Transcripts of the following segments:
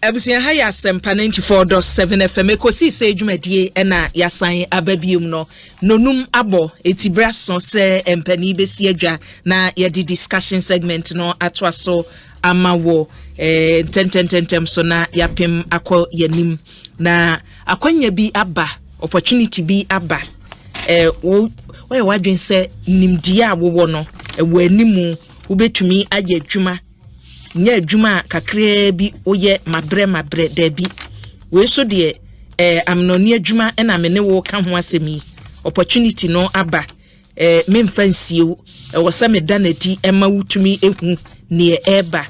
Ebusia ha ya sempa 94.7 FM Ekosiisen dwumadie na yasan ababium no nonum abo etibraso se empani besi adwa na ye di discussion segment no atwaso amawo tentem so na yapem akọ yanim na akwanya bi aba opportunity bi aba wo wadwen se nimdie awowo no ewo animu ubetumi agye adwuma nya adwuma kakra bi oye mabre dabi we so de amnoni adwuma na me ne wo ka ho asemi opportunity no aba memfa nsie wo se me danadi ema wutumi ehu ne eba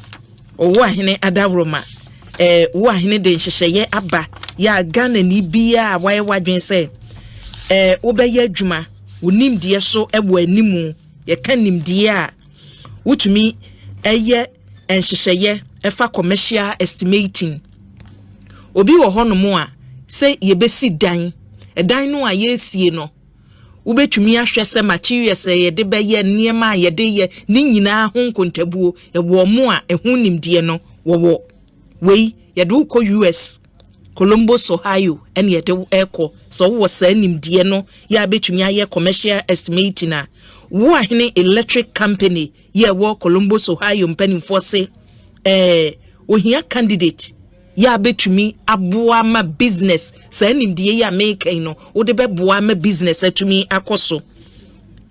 owo ahene adavroma wo ahene de hyehyeye aba ya Ghana ni bia waye wadwen se wo be ye adwuma wonim de so ewo animu ye kanim de a wutumi eye enhyehyeye efa commercial estimating obi wo hono a se yebesi dan no a yesie no ubetumi ahwe se materials ye de beye niema ye de ye ni nyina ho nkontabuo ye wo mo a ehu nimdie no wo wei ye de uko US Columbus Ohio ene ye de eko so wo sa nimdie no ya betumi aye commercial estimating a wo ahene electric company ye wo Columbus Ohio mpanimfo se ohia candidate ya betumi aboa ma business sa nimdie ya make no wo de beboa ma business atumi akoso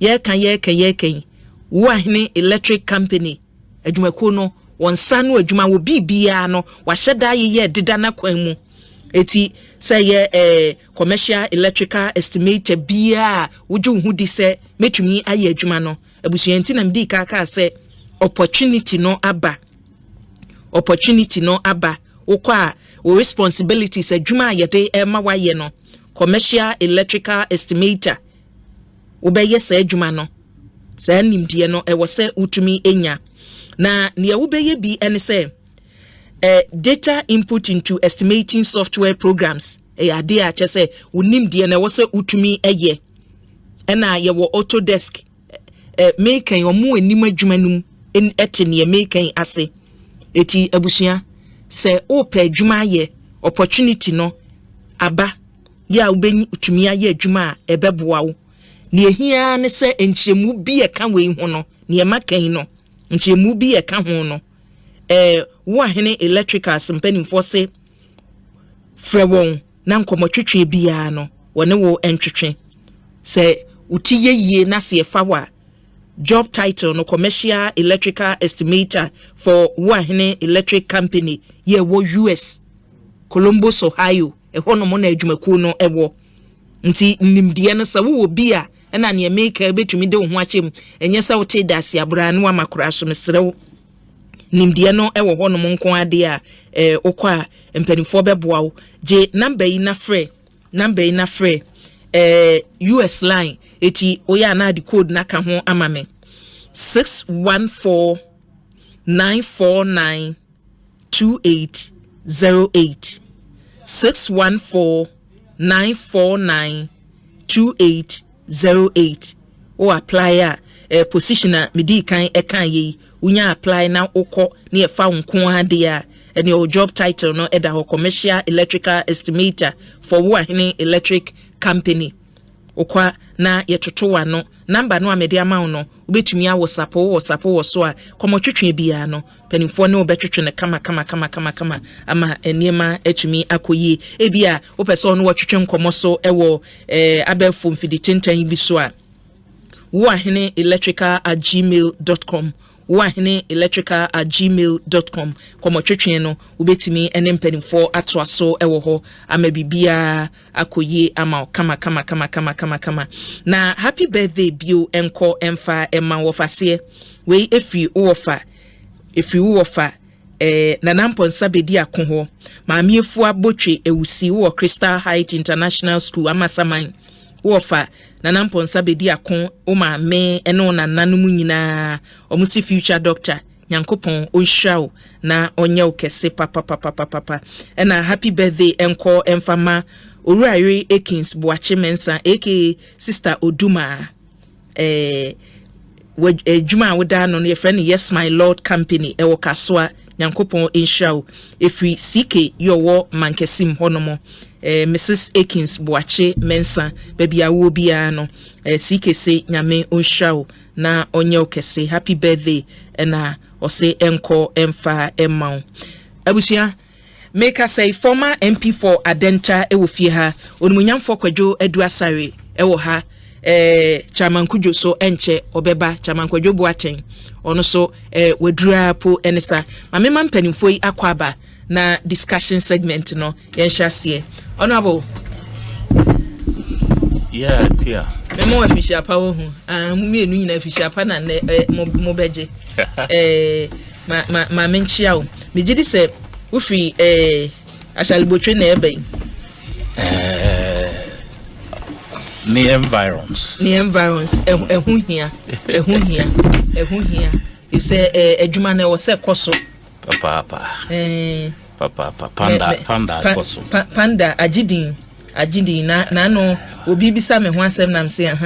ye kan wo ahene electric company adwumako no wonsa no adwuma wo bibia no wa hyeda ye deda na kwan mu eti say ye commercial electrical estimator bia woju hu di se metumi aye adwuma no abusuanti na mdi kaka se opportunity no aba okwa o responsibilities adwuma yede ema waye no commercial electrical estimator obeye se adwuma no sa nimdie no e wo se utumi enya na ne wobeye bi ene se data input into estimating software programs ade a chese unim de na wo se utumi eye na ye wo Autodesk make omo anim adwumanum en etene make ase eti abusua se opa adwuma ye opportunity no aba ya ubetumi aye adwuma ebeboa wo ne ehia ne se enchiremu bi e ka we ho no ne makan no enchiremu bi e ka ho no wo ahene electrical mpanimfo se frewon na nkomotwetwe bia no wone wo entwetwe se utiye yie na se fawa job title no commercial electrical estimator for wo ahene electric company ye wo US Columbus Ohio hono mo na adwumaku no ewo nti nimdie no se wo bia na ne make betumi de ho akyem enye se wo te dase abra no amakora so mesrew nimdie no ewo hono mo nko ade a okwa mpanimfo beboa wo je number yi na frɛ US line eti oya na di code na ka ho amame 614-949-2808 614-949-2808 o apply a positioner medi kan ekan yi unya apply na ukọ na efa nko ade a ene o job title no eda ho commercial electrical estimator for wo ahene electric company okwa na yetotowa no number no amede ama no ubetumi a WhatsApp wo so a komotwetwe bia no panimfo ne obetwetwe ne kama ama eniema atumi akoyi ebia opese no wotwetwe nkomoso ewo abefo mfidi tentan bi so a wo ahene electrical@gmail.com wahene electrical@gmail.com komotwetwe no ubetimi ene mpanimfo atoaso ewo ho ama bibia akoyi ama kama na happy birthday bio enko emfa ema wofase we efi wofa na namponsa bedi akoho maamiefu abotwe ewusi wo Crystal Heights International School amasaman wofa na namponsa bedi akon o ma me ene na nanum nyina omusi future doctor nyankopon onhrawo na onye okese papa ena happy birthday enko emfama Oruare Ekins Boache Mensa aka Sister Oduma juma woda no ye friend Yes My Lord company e wo Kaswa nyankopon enhira efri CK yowo mankesim honomo Mrs Akins Boache Mensa baby awo bia no CK say nyame onhira na onye okese happy birthday na ose enko emfa emma abusia make us say former MP for Adenta ewofie ha onumunyamfo kwadwo aduasare ewo ha chairman Kujo so enche obeba chairman Kwadwo Boachen ono so wedura po enisa mamema mpanimfo yi akwaba na discussion segment no yenhyasie honorable yeah clear memo official pa wo hu mienu nyina official pa na mo beje ma menchia wo megidi se ufri ashalibotwe na ebe ni environs ehun hia you say adwuma na wo se koso papa panda koso panda agidin na no obi bisa me ho asem na mse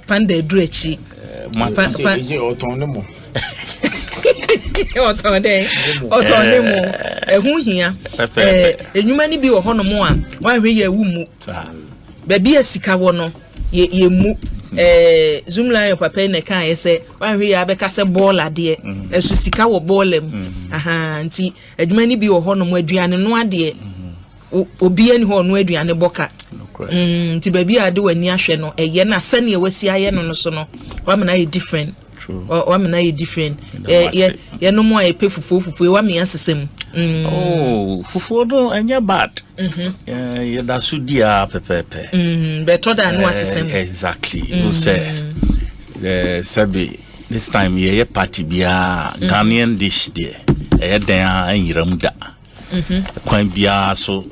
panda eduachi otonemo otonemo ehun hia enwuma ni bi wo ho no mo a wan hwe ya wu mu baby asika wo no ye mu zoomline papa ne kan yese wan hwe ya beka se ball ade esu sika wo ballem nti adwuma ni bi wo ho no mo aduane no ade obi ani ho no aduane boka nti baby ade wani ahwe no eye na sane wasi aye no so no wa mena ye different wa mena ye different ye no mo aye pe fufu wa me asesem fufu do anya bad ye da sudia pepepe better than no asesem exactly you say sabi this time ye party bia Ghanaian dish there e den anyiram da kwan bia so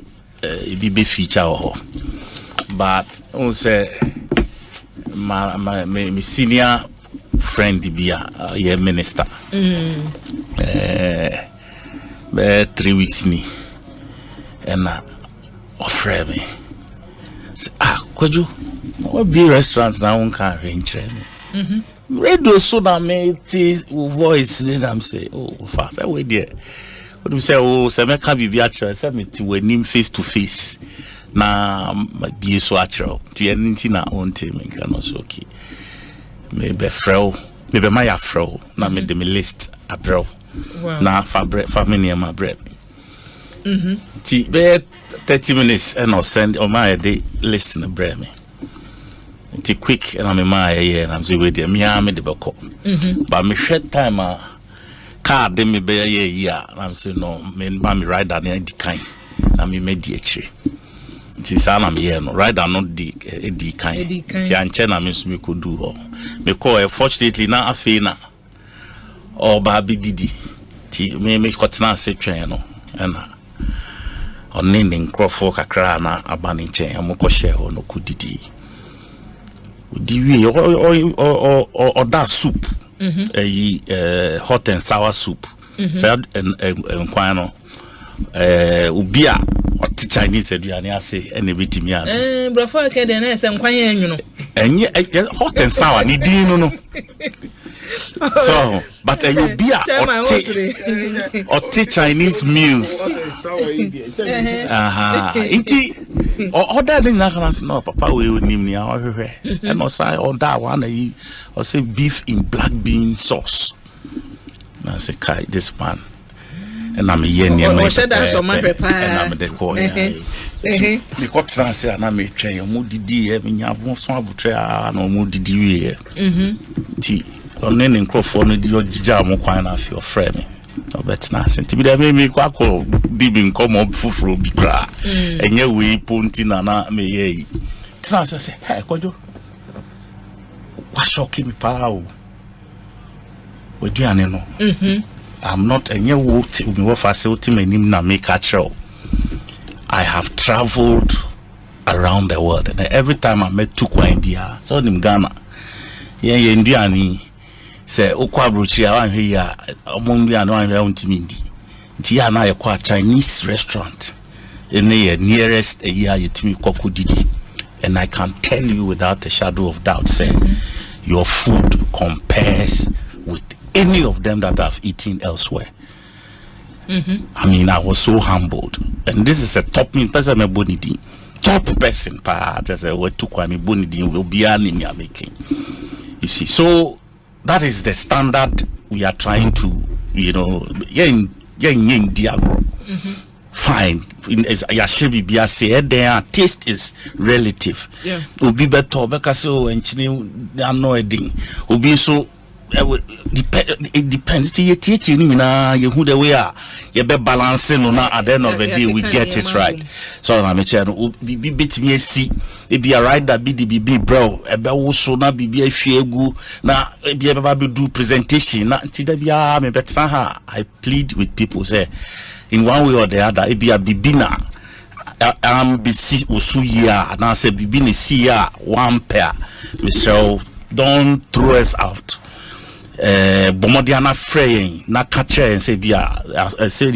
e be feature ho but you say my senior friend bia ye minister 3 weeks ni and offer me Kwadwo what be restaurant na won can arrange me radio so na me voice then I'm say fast I wait there what do say say me can be actually say me ti wanim face to face na be so actual ti anything na on team can also okay me be frau me be my frau na me de me list abro na family my bread ti be 30 minutes and I'll send on my day list in the bread me ti quick and I'm in my and I'm say with them me the bako but me short time car dem me be year and I'm say no me ride that the kind na me mediate ti sa na me here no ride that not the kind ti anche na me so me could do me call fortunately na afi na or baby didi ti me kotena se twen no and onning crofo kakra na abani chen amoko share no kudidi udi or that soup hot and sour soup said and kwano ubia or Chinese aduane ase and ebitimi ade brofo ke de na ese nkwan anwuno enye hot and sour ni din no so but you be or Chinese meals inti order den na kana no papa we onim ni ahwehwe and also order one or say beef in black bean sauce na say kai this man and I'm here near my and I'm the call the court say na me twen mo didi e me nya bon so abutre na mo didi we ti onen nkrofo no di ogija mo kwan na afi ofre me obet na senti bi da me kwakọ bibi nkomo fufuro bi kra enye we ponti na me ye tina say hey Kwadwo wa shock me pa o we duane no I'm not enye wo me wo facility manim na make actual I have traveled around the world and every time I met Tukwan bia so nim Ghana ye nduane say okwa brochi a wan hwe ya omon bia no wan hwe ontimi ndi nti ya na ye kwa Chinese restaurant in the nearest a year yetimi kwako didi and I can tell you without a shadow of doubt say your food compares with any of them that I've eaten elsewhere I mean, I was so humbled. And this is a top person, top person, just what took me bonidi will be making. You see, so that is the standard we are trying to, diagro. Fine. Their taste is relative. Yeah. Ubi better because they are no eating. Ubi so it depends. You who the way are. You be balancing on at the end of the day we get it right. So I'm saying be bit me see. It be a right that BDB bro. Ebe also na be a fiegu na be able to do presentation. Na ti be a me better ha. I plead with people say in one way or the other it be a bibina. BC osu year na say bibina see ya one pair. So don't throw us out. Bomodiana fraying na catcher and say bia say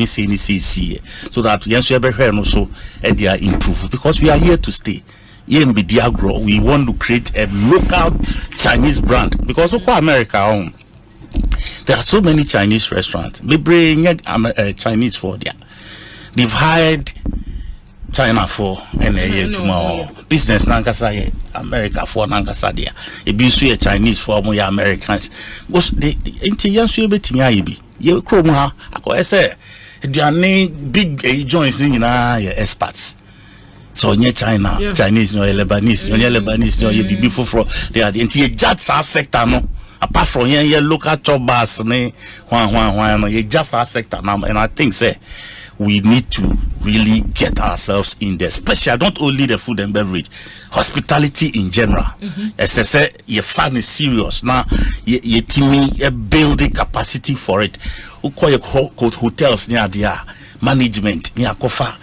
so that yes we ever so they are improve because we are here to stay. Here in Bidiagro we want to create a local Chinese brand because of America there are so many Chinese restaurants. We bring Chinese for there. They've hired China for business nankasa America for nankasa there. It be so Chinese for more Americans. Was the interior so betimi ayi ye krom ha akọ say they big joints ni na experts. So nye China, Chinese no Lebanese, no Lebanese no ye bibi for they are the interior just our sector no. Apart from here local job bars ne no ye just our sector now, and I think say we need to really get ourselves in there, especially not only the food and beverage, hospitality in general. As I say, your fan is serious now. You building capacity for it. Uko hotels near there, management near kofa,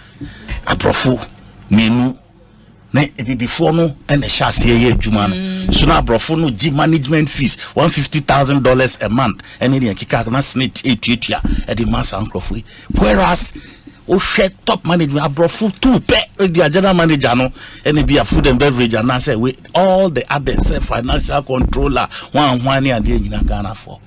aprofu, menu. Before no and a chassis juman. So now aprofu no G management fees $150,000 a month. And then kika na snit 8 at the mass ankrofu. Whereas top management aprofu 2 pay the general manager no and be a food and beverage and I say with all the other financial controller one year in Ghana for.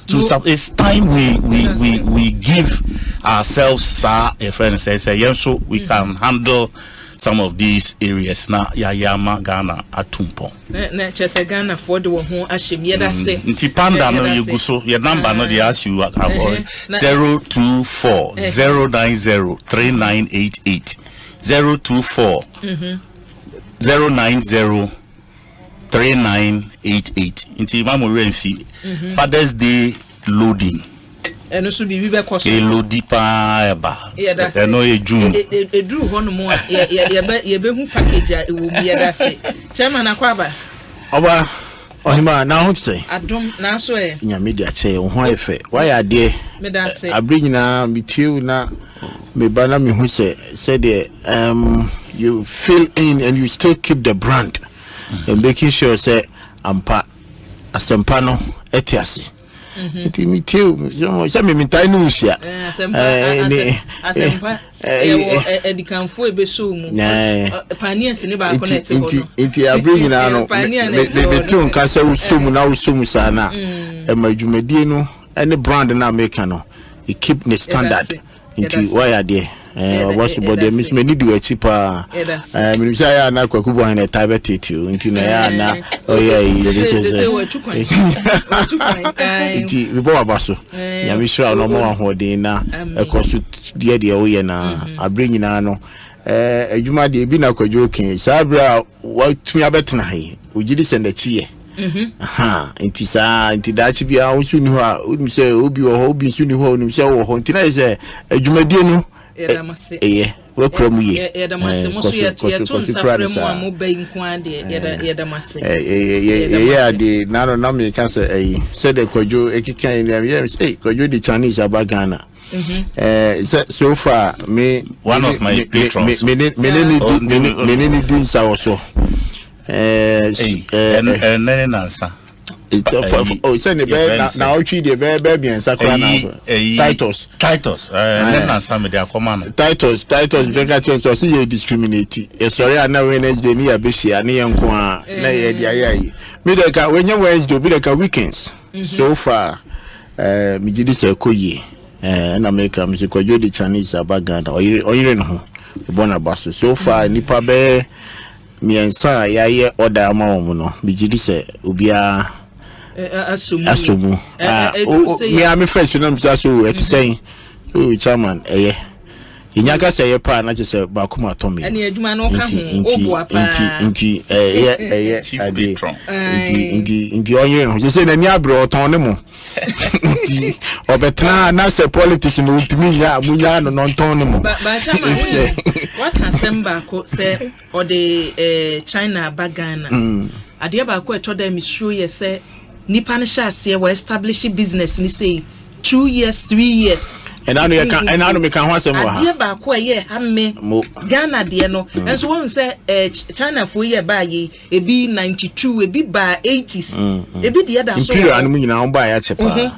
So it's time we give ourselves a friend says so we can handle some of these areas na yama Ghana atumpo na chese Ghana for the ho ahyem yeda say ntipanda no you go so your number no dey ask you 024 090 3988 024 090 3988 nti mamu renfi Father's Day loading eno so bibi be koso elodi pa eba eno ejun eduru hono mo ye be hu package a ewo bi yeda se chairman akwaba oba ohima na ho say adom na so nya media che ho efe why ade me da say abrinyina mitiu na me bana me hu say you fill in and you still keep the brand and making sure say ampa asempa no etiase iti mitiu so me mintai no hia asempa edikanfo ebeso mu paniers ne ba connect ko iti abrinyina no me tu nka se usumu na usumu sana emadwumadie no any brand na make no e keep the standard iti why are there what's about the miss me need you cheaper me say ya na kwaku bo na tabet nti na ya na this is iti we bo abaso ya me sure no mo ahode na ekosu de o ye na abrinyina no adwuma de bi na kwadwo kin sabra watumi abetena he ugidi sende chie inti sa inti dachi bia usu ni ho a unu se obi wo ho obi su ni ho unu se wo ho inti na se adwumadie no we krom ye yedamase mo so ye to nsafre mu amu bayin kwan de yedamase de na me kan se said the kwadwo ekikan ni kwadwo the Chinese abagana so far me one of my patrons me need din sa also nansa say ne be na otwi de be bien sakra na Titus nansa me dey come on Titus be ka chance so say discriminate sorry na Wednesday ni abehia ne yenko a na ye dia yayi me dey ka wenye Wednesday be dey ka weekends so far me gidi say koye and America me kwadwo the Chinese abaganda oyire no ho bona baso so far nipa be miensa yaye order ama wo no bigidi se obia asumu me am fresh no msa so et say chairman Inyaka say pa na say ba kuma to me. Ani adwuma no ka ho obo apa. Inti inti onye no say na ni abro ton ne mo. Inti obetna na say politics no ultimi ya munya no ton ne mo. Ba chama what can semba ko say or the China bagana. Ade ba ko eto da mi sure ye say nipa ne sha ase we establish business ni say 2 years 3 years. And I know me can want some more. Dear Bakwa, yeah, me Ghana, dear no. And so one say, China for year by ye, a B 92, a B by 80s, a bit the other. Imperial, I mean, I'll buy a chepa.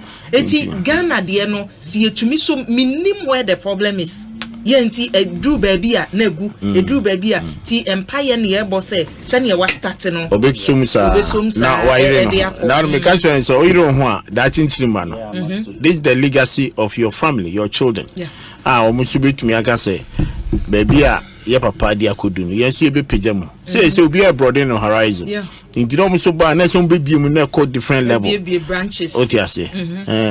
Ghana, dear no, see to me so minim where the problem is. Yenti a drew baby a negu, a drew baby a tea empire near boss send your was starting on. Obey Sumsa. Now, why now me catch you so you don't want that in man. This is the legacy of your family, your children. Almost bit me, I can say, baby, your papa, dear could do. Yes, you be pajama. Say, be a broad in the horizon. Yeah. Indeed, almost so bad, and some baby, you call different level. Be branches. What you say?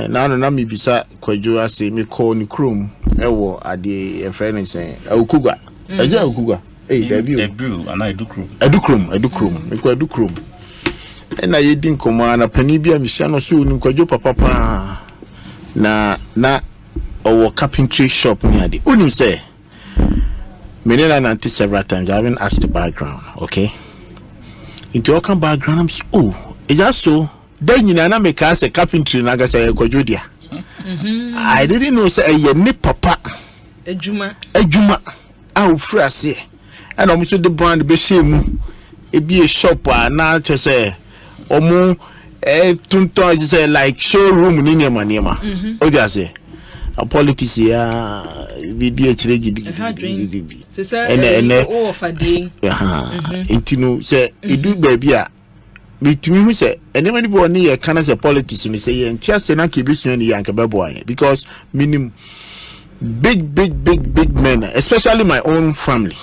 Now, me beside Kwajua say, me call ni Chrome. Ewo ade a friend saying Okuga. Is it Okuga? Hey, debut, and I do chrome. Me ko do chrome. And I didn't come on a penibia Michano soon kwajo papa na our carpentry shop near the unim say. Menena nanti several times I haven't asked the background, okay? Into your background, I'm oh, is that so? Then you na make us a carpentry naga say kwajo dia. I didn't know say ye papa ejuma awu free ase and almost the brand be shame e be a shop na to say omo tunto say like showroom ni nema o dey say a politics ya be dey chire gidi and o for dey intino say e do baby a mitimi hu say anybody born here can as a politics me say entia say na kebisun ni yanka bebo an because minimum big men, especially my own family.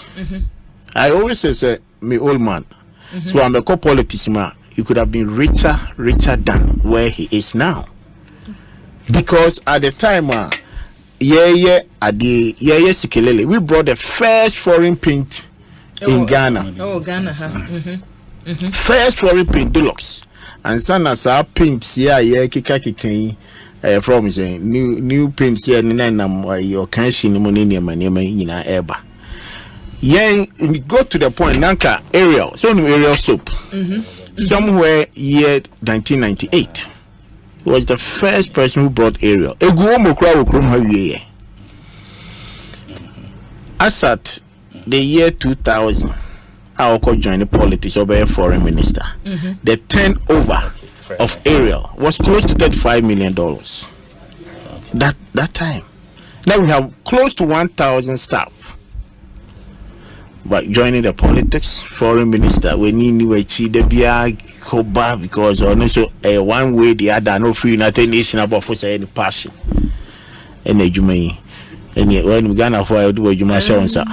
I always say me old man. So I'm a politics man. He could have been richer than where he is now. Because at the time Sikelele, we brought the first foreign paint in Ghana. Oh, Ghana, First foreign paint deluxe. And son as our paints here, kika from saying new paints here, your canshi money eba. We go to the point, Nanka Ariel, so Ariel soap. Somewhere year 1998. He was the first person who brought Ariel. As at the year 2000, I joined the politics of a foreign minister. The turnover of Ariel was close to $35 million. That time. Now we have close to 1,000 staff. But joining the politics, foreign minister, we need to achieve the BIA because also one way the other, no free United Nations about for any passion. And you may. And when we gonna for do you must show sir.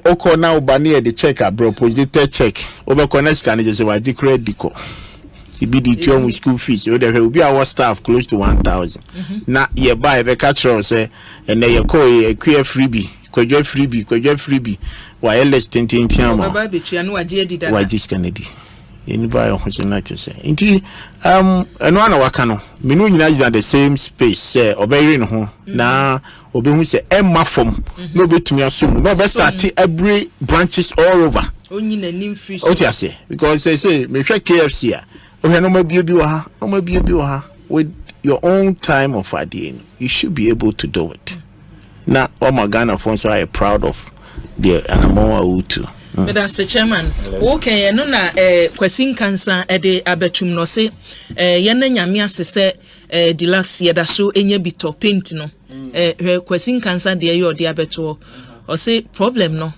Oko now bani the check bro positive check. Over connect can just say declare deco. It be the term with school fees. So there will be our staff close to 1,000. Now you buy the catcher say and then you call a queer freebie. Kwajo freebie. Wireless tintin tiama. Why this Kennedy? Anybody who's not to say. Indeed, and one wakano. Minu nyina the same space. Say obey no na obi hu say emma form. No be to me assume. No best start every branches all over. Only na nim free. What you say? Because they say me hwe KFC a. Okay, no maybe bi wa ha. No maybe bi wa ha. With your own time of ideing, you should be able to do it. Now, all my Ghana friends are proud of the animal too. Mr. Chairman, okay, no na kwasin kansa de abetum no se yena nyame asese deluxe yeda so enye bito paint no kwasin kansa de ye ode abeto o se problem no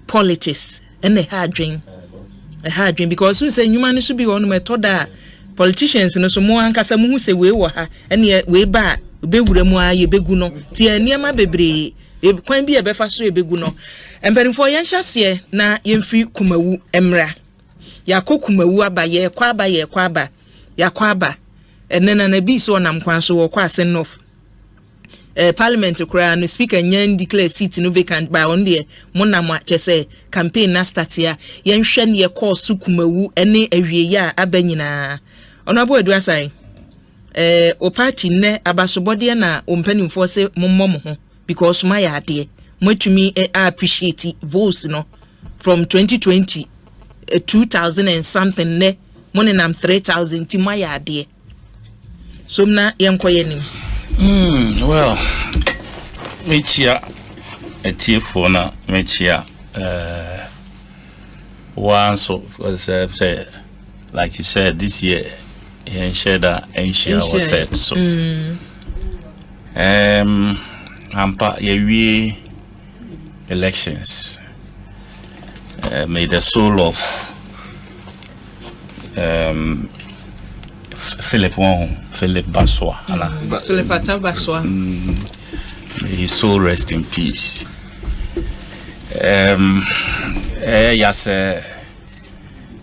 politics and a hard dream because we say human should be on method politicians no so mo ankasa mo hu se we wo ha ene we ba be wura mu aye begu no ti aniema bebre kwan bi e be fa so e begu no emperimfo yen hyase na yemfi Kumawu emra yakọ Kumawu aba ye kwa aba yakọ aba enena na bi so nam kwan so wo kwa senof parliament kura no speaker nyan declare seat no vacant by on there monam chese campaign na start ya yenhwe ne call su Kumawu ene awie ya abanyina onabo aduasai o party ne abasobode na ompanimfo se mommom ho because my ade matumi appreciate votes no from 2020 2000 and something ne monenam 3000 ti my ade so na yenkoye nim well mechia etiefo na mechia one so say like you said this year Ensheda was said so ampa ye elections may the soul of Philip Baswa Philip Baswa may his soul rest in peace. Yes,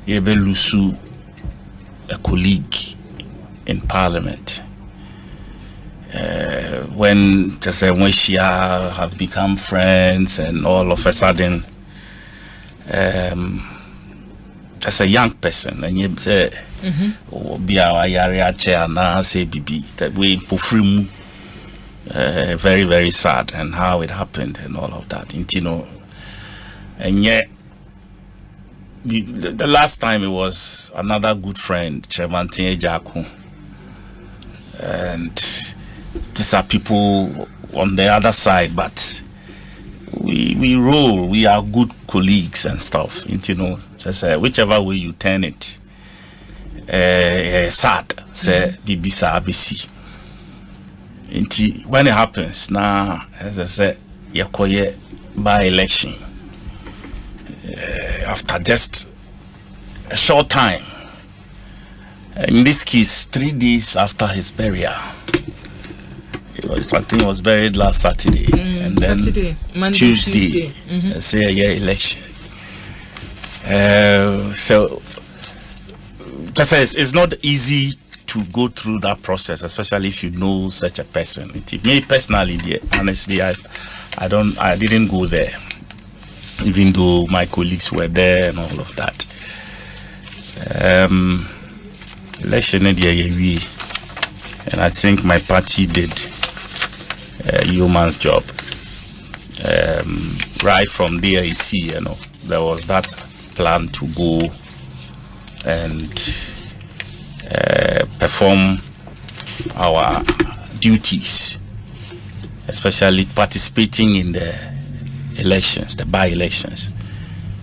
Yebelusu, a colleague in parliament. When she have become friends, and all of a sudden, as a young person, and you say, be our area chair now, say, Bibi, that we pufrimu. Very, very sad, and how it happened, and all of that. And yet, the last time it was another good friend, Chairman Jaku, and these are people on the other side, but we roll. We are good colleagues and stuff. So whichever way you turn it, sad. Say Bibisa ABC. When it happens now, as I said, Yakoye by election. After just a short time, in this case 3 days after his burial, I think he was buried last Saturday, and then Saturday, Monday, Tuesday. Say election. So it's not easy to go through that process, especially if you know such a person. Me personally, honestly, I didn't go there, even though my colleagues were there and all of that. Election and I think my party did a yeoman's job. Right from there, you see, there was that plan to go and perform our duties, especially participating in the elections, the by-elections.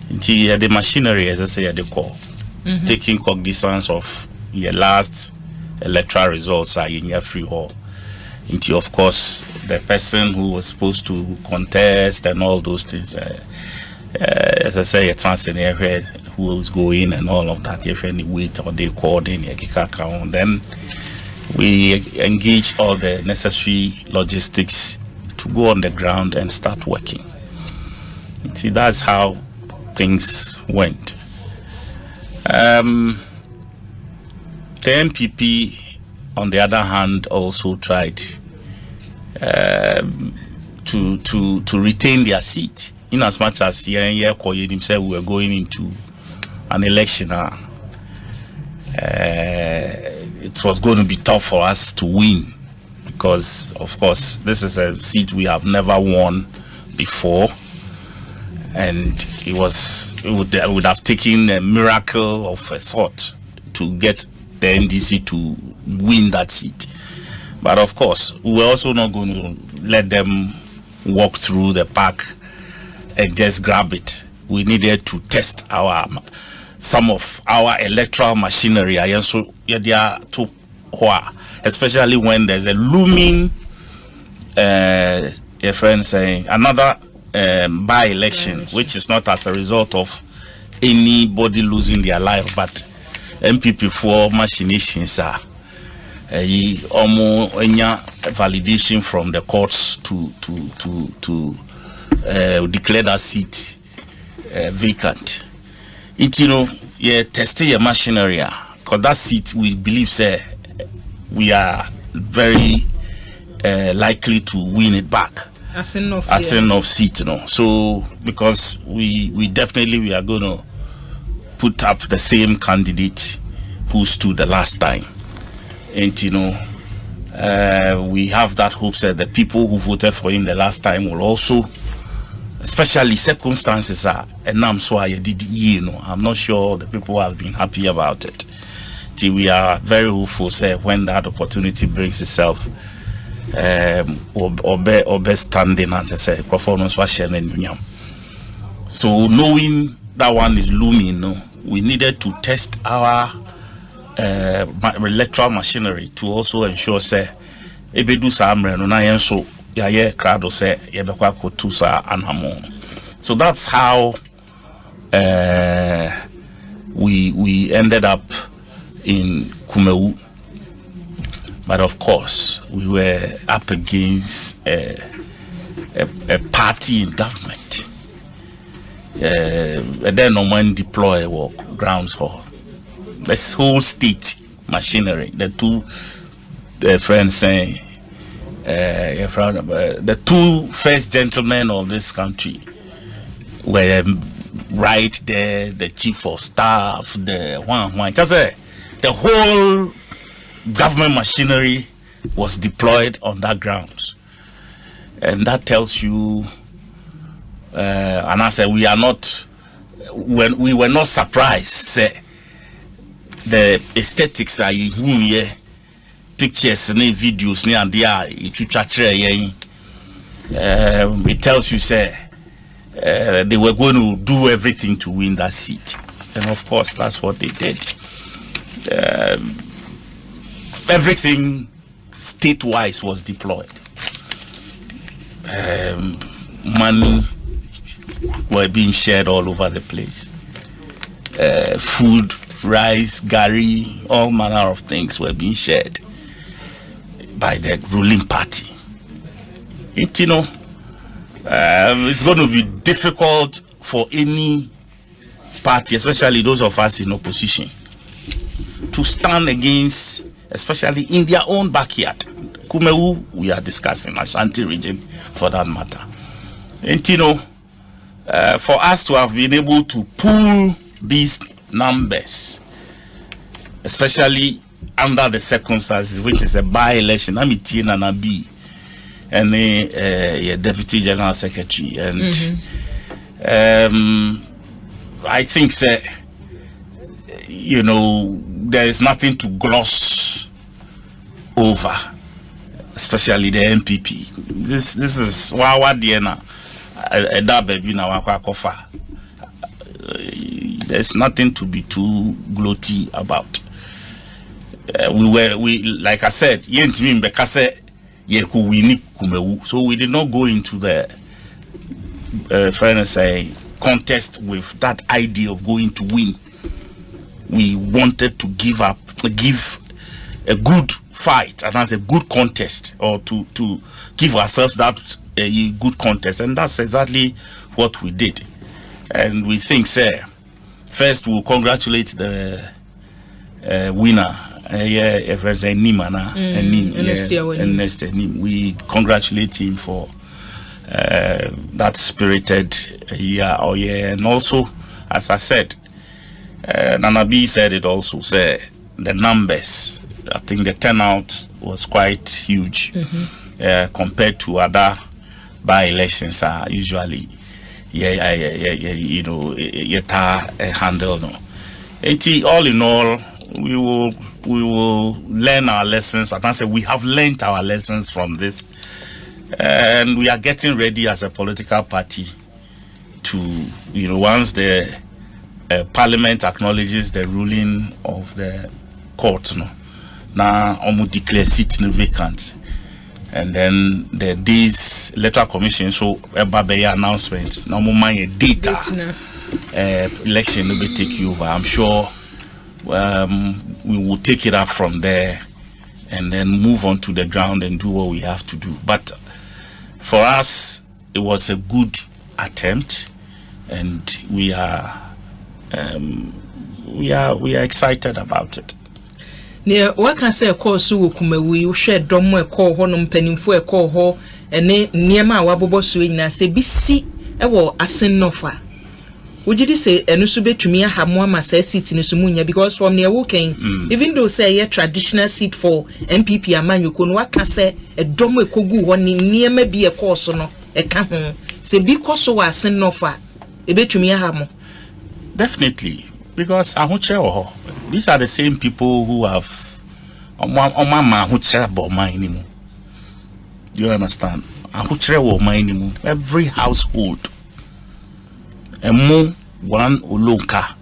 Until the machinery, as I say, they call, taking cognizance of your last electoral results are in your free hall. Until, of course, the person who was supposed to contest and all those things, as I say, a transfer who was going and all of that, if any wait or they called in, then we engage all the necessary logistics to go on the ground and start working. See, that's how things went. The NPP, on the other hand, also tried to retain their seat, in as much as Koye himself we were going into an election. It was going to be tough for us to win because, of course, this is a seat we have never won before, and it would have taken a miracle of a sort to get the NDC to win that seat. But of course, we were also not going to let them walk through the park and just grab it. We needed to test some of our electoral machinery, especially when there's a looming a friend saying another by-election, which is not as a result of anybody losing their life, but NPP for machinations are almost validation from the courts to declare that seat vacant. It testing your machinery because that seat we believe say we are very likely to win it back as enough seat, So because we definitely are going to put up the same candidate who stood the last time, and we have that hope that the people who voted for him the last time will also, especially circumstances are and I'm so I did I'm not sure the people have been happy about it. We are very hopeful say when that opportunity brings itself or best standing as I say performance was sharing. So knowing that one is looming, we needed to test our electoral machinery to also ensure say ebedu samre no na yenso ya crowd say yebekwa kotu sa anamo. So that's how we ended up in Kumawu. But of course, we were up against a party in government. And then no one deploy work grounds for this whole state machinery. The two friends saying, the two first gentlemen of this country were right there. The chief of staff, the whole government machinery was deployed on that grounds, and that tells you. And I said we are not. When we were not surprised, say, the aesthetics are here, pictures and videos and it tells you say they were going to do everything to win that seat, and of course that's what they did. Everything state-wise was deployed. Money were being shared all over the place. Food, rice, gari, all manner of things were being shared by the ruling party. It's going to be difficult for any party, especially those of us in opposition, to stand against, especially in their own backyard. Kumawu, we are discussing, Ashanti region for that matter. And for us to have been able to pull these numbers, especially under the circumstances, which is a by-election, I'm and a deputy general secretary, and I think there is nothing to gloss over, especially the NPP. This is what there's nothing to be too gloaty about. We like I said, so we did not go into the contest with that idea of going to win. We wanted to give a good fight, and as a good contest, or to give ourselves that a good contest, and that's exactly what we did. And we think, first we'll congratulate the winner. We congratulate him for that spirited year, and also, as I said, Nanabi said it also, the numbers, I think the turnout was quite huge compared to other by-elections are usually handle. All in all, we will learn our lessons. I can say we have learned our lessons from this, and we are getting ready as a political party to, once the Parliament acknowledges the ruling of the court, now almost declare seat vacant, and then this electoral commission so a announcement now my data election will be take you over. I'm sure we will take it up from there and then move on to the ground and do what we have to do. But for us, it was a good attempt, and we are excited about it. Ne waka say course wo Kumawu you share dom e call ho no mpanimfo e call ho ene niema a wabobo so nyina se bi si e wo asen nofa wogidi say enu so betumi ahamo ama sa seat ni so munya because from near woken even though say a traditional seat for NPP amanyoko no waka say e dom e kogu ho ni niema bi e course no e ka ho se bi koso wa asen nofa e betumi ahamo. Definitely, because these are the same people who have you understand? Every household, one ulonka,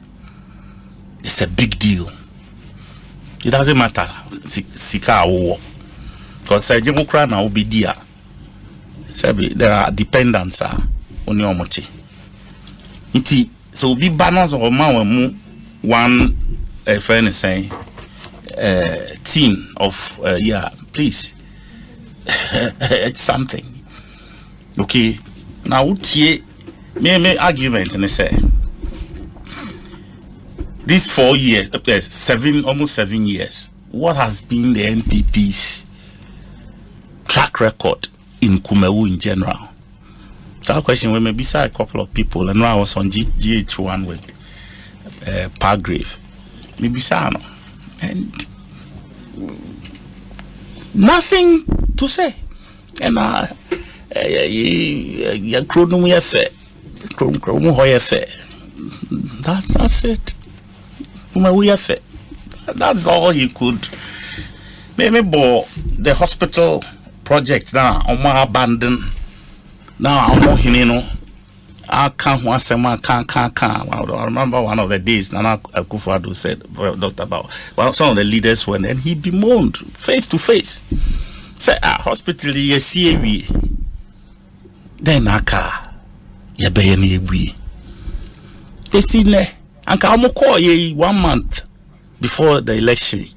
it's a big deal. It doesn't matter sika or because now will be there. There are dependents on your moti. So be balance of one friend is saying team of please. It's something. Okay. Now me argument and say these 4 years, almost 7 years, what has been the NPP's track record in Kumawu in general? So question when maybe saw a couple of people, and I was on GH1 with Pargrave. Maybe saw no, and nothing to say. And that's it. That's all he could. Maybe the hospital project now abandoned. Now I'm not here, I can't I remember one of the days Nana Akufo said about some of the leaders went and he bemoaned face to face. Say hospital you see we then aka ya be na egui. They see ne anka am call ye 1 month before the election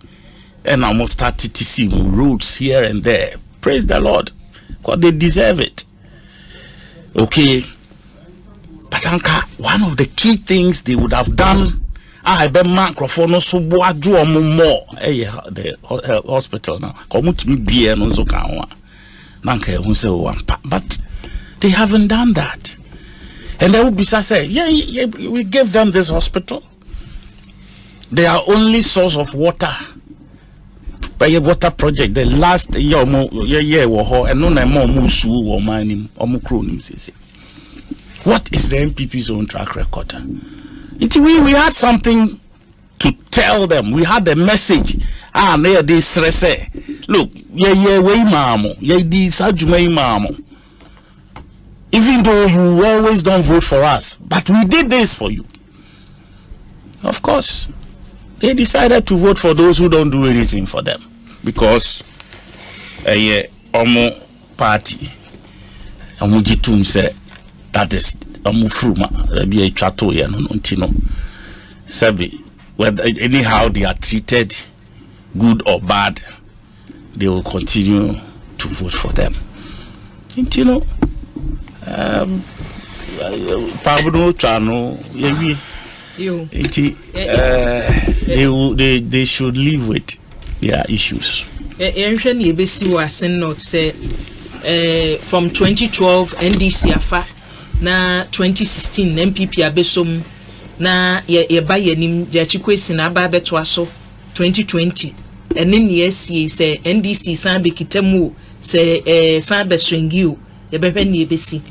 and almost started to see roads here and there. Praise the Lord, because they deserve it. Okay, but anka one of the key things they would have done, I be microphone so boaju more. The hospital now. Come to me beer no so kan nanka ehun say one, but they haven't done that. And they would be say, yeah, we gave them this hospital. Their only source of water. By a water project, the last year, and no more musu or mining or mukronim. What is the NPP's own track record? We had something to tell them. We had a message. They say, look, way mamo, mamo. Even though you always don't vote for us, but we did this for you. Of course. They decided to vote for those who don't do anything for them because omo party omo jitum say that is omo fruma be a chato ya no ntino sabi whether anyhow they are treated good or bad they will continue to vote for them. Ntino pabno chano yewi they should live with their issues. From 2012 NDC afa na 2016 NPP abesom na ye ba yanim Akosiisen na aba beto aso 2020 ene ne yesi say NDC san be kitamu say san be stringiu ye be hwe ne ebesi.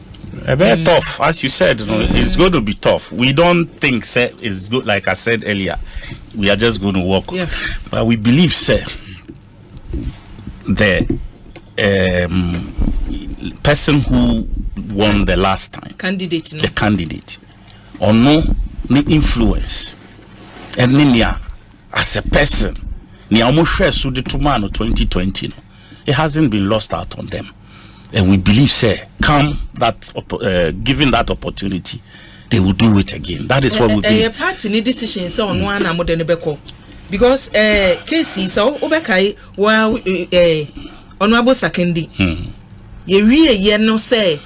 A bit tough, as you said. No, it's going to be tough. We don't think it's good. Like I said earlier, we are just going to work. Yeah. But we believe, the person who won the last time, the candidate, or no, the influence, and Ninia as a person, ni almost so the 2020, it hasn't been lost out on them. And we believe, come that given that opportunity, they will do it again. That is what we believe. Party decision on one because cases so obekai wa honorable Sakendi ye wie ye no say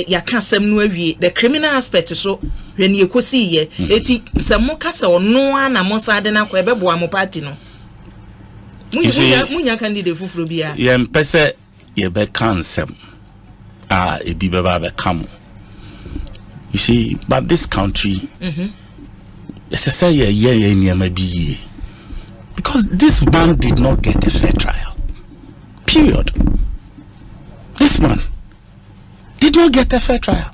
ya kasem no awie the criminal aspect so when ye kosi ye eti se mo kasa ono ana mo sa de na kwa ebebo am party no munya candidate fufuro bia ye mpese ye be kansem ebi beba be kam. You see, but this country it's a say yeah because this man did not get a fair trial. Period. This man did not get a fair trial.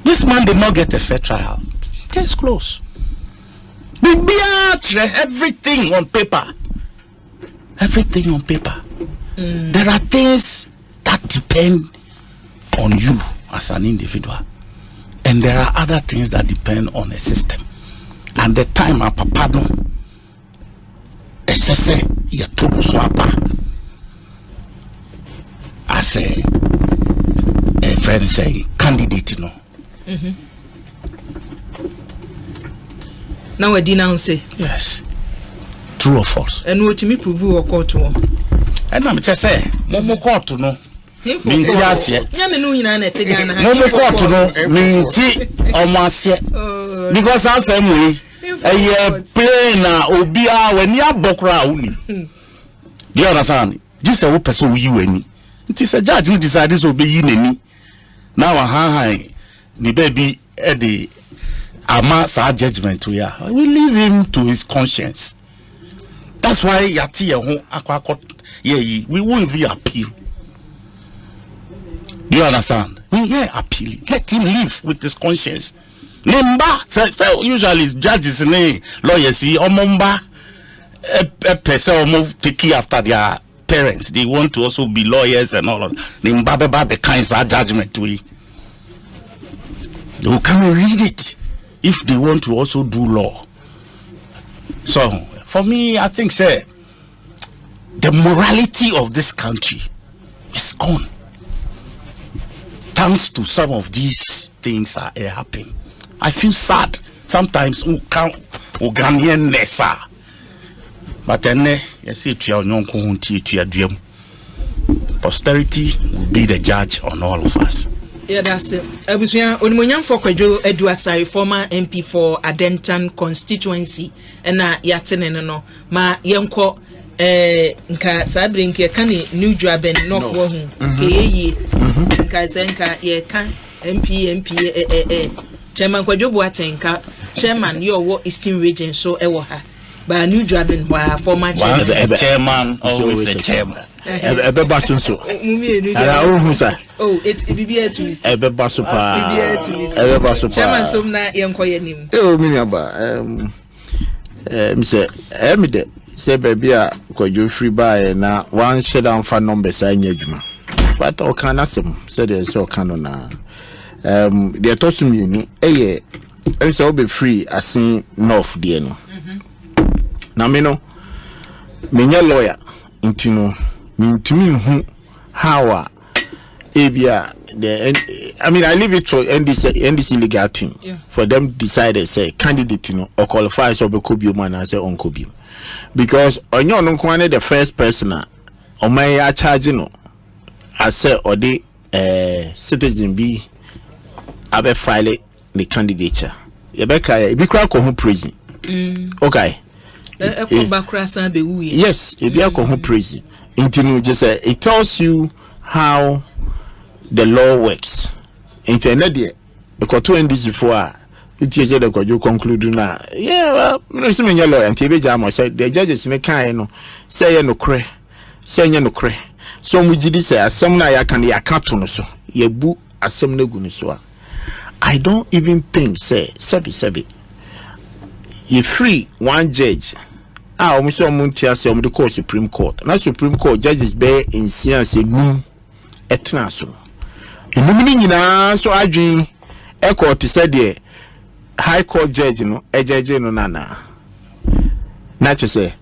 This man did not get a fair trial. Case closed. Everything on paper. Everything on paper. There are things that depend on you as an individual, and there are other things that depend on a system. And the time a papa no say you told so apa as a friend say candidate no. Now we denounce yes, true or false, and what me prove or court to, and I'm just say mo court no. Minti asye momo court no minti omase because ansem we plain na obia wani abokra uni do you understand just say wo person we wani nti say judge no decide so be yi nani na wa han ni baby e dey ama sa judgment we leave him to his conscience. That's why yati ho akwa we won't even appeal. Do you understand? Yeah, appeal. Let him live with his conscience. Nemba, so usually judges and lawyers see omomba a person move take care after their parents. They want to also be lawyers and all of Nemba the kinds of judgment we. They will come and read it if they want to also do law. So for me, I think say the morality of this country is gone. Thanks to some of these things are happening. I feel sad sometimes. Ghanaian nessa, but then you see posterity will be the judge on all of us. Yeah, that's it. Abusuya Onimunyam for Kwadwo Eduasari, former MP for Adentan constituency, and yatene no ma yenko nka sabre nke ka ne new job and no for hu ke nka senka ye kan MP chairman Kwadwo Boatenka chairman yo wo Eastern region so e wo ha ba new job and former chairman always the chairman ebeba so ara ohun sa it's bibia to is ebeba so pa chairman so na yenko yenim mi aba mi say me de say baby a Kwadwo free buy na one share down for numbers anya adwuma but o kan asem say there so kan na the tossum you eye so be free asin north there no na me no me lawyer intino mintimi hu how ebia I mean I leave it for NDC legal team for them decide say candidate or qualify so be kobi man and say on kobi because onyo no kwane the first person o man ya charge no I say or the citizen be abe file the candidature yebeka e bi kra ko hu prison okay yes e bi ko hu prison intinu just say it tells you how the law works. Internet there, because to NDC for it is the Kwadwo conclude na. Yeah, well, no see me lawyer and TB Jam said the judges make kind no say no cre, say no cre. So we did say asem na ya kan ya kato no so. Ye bu asem na gu no so. I don't even think say sebi. You free one judge. We so muntia say the court Supreme Court. Na Supreme Court judges be in science no etna so. Inumini nyina so adwen court said the high court judge no ejeje no nana na che say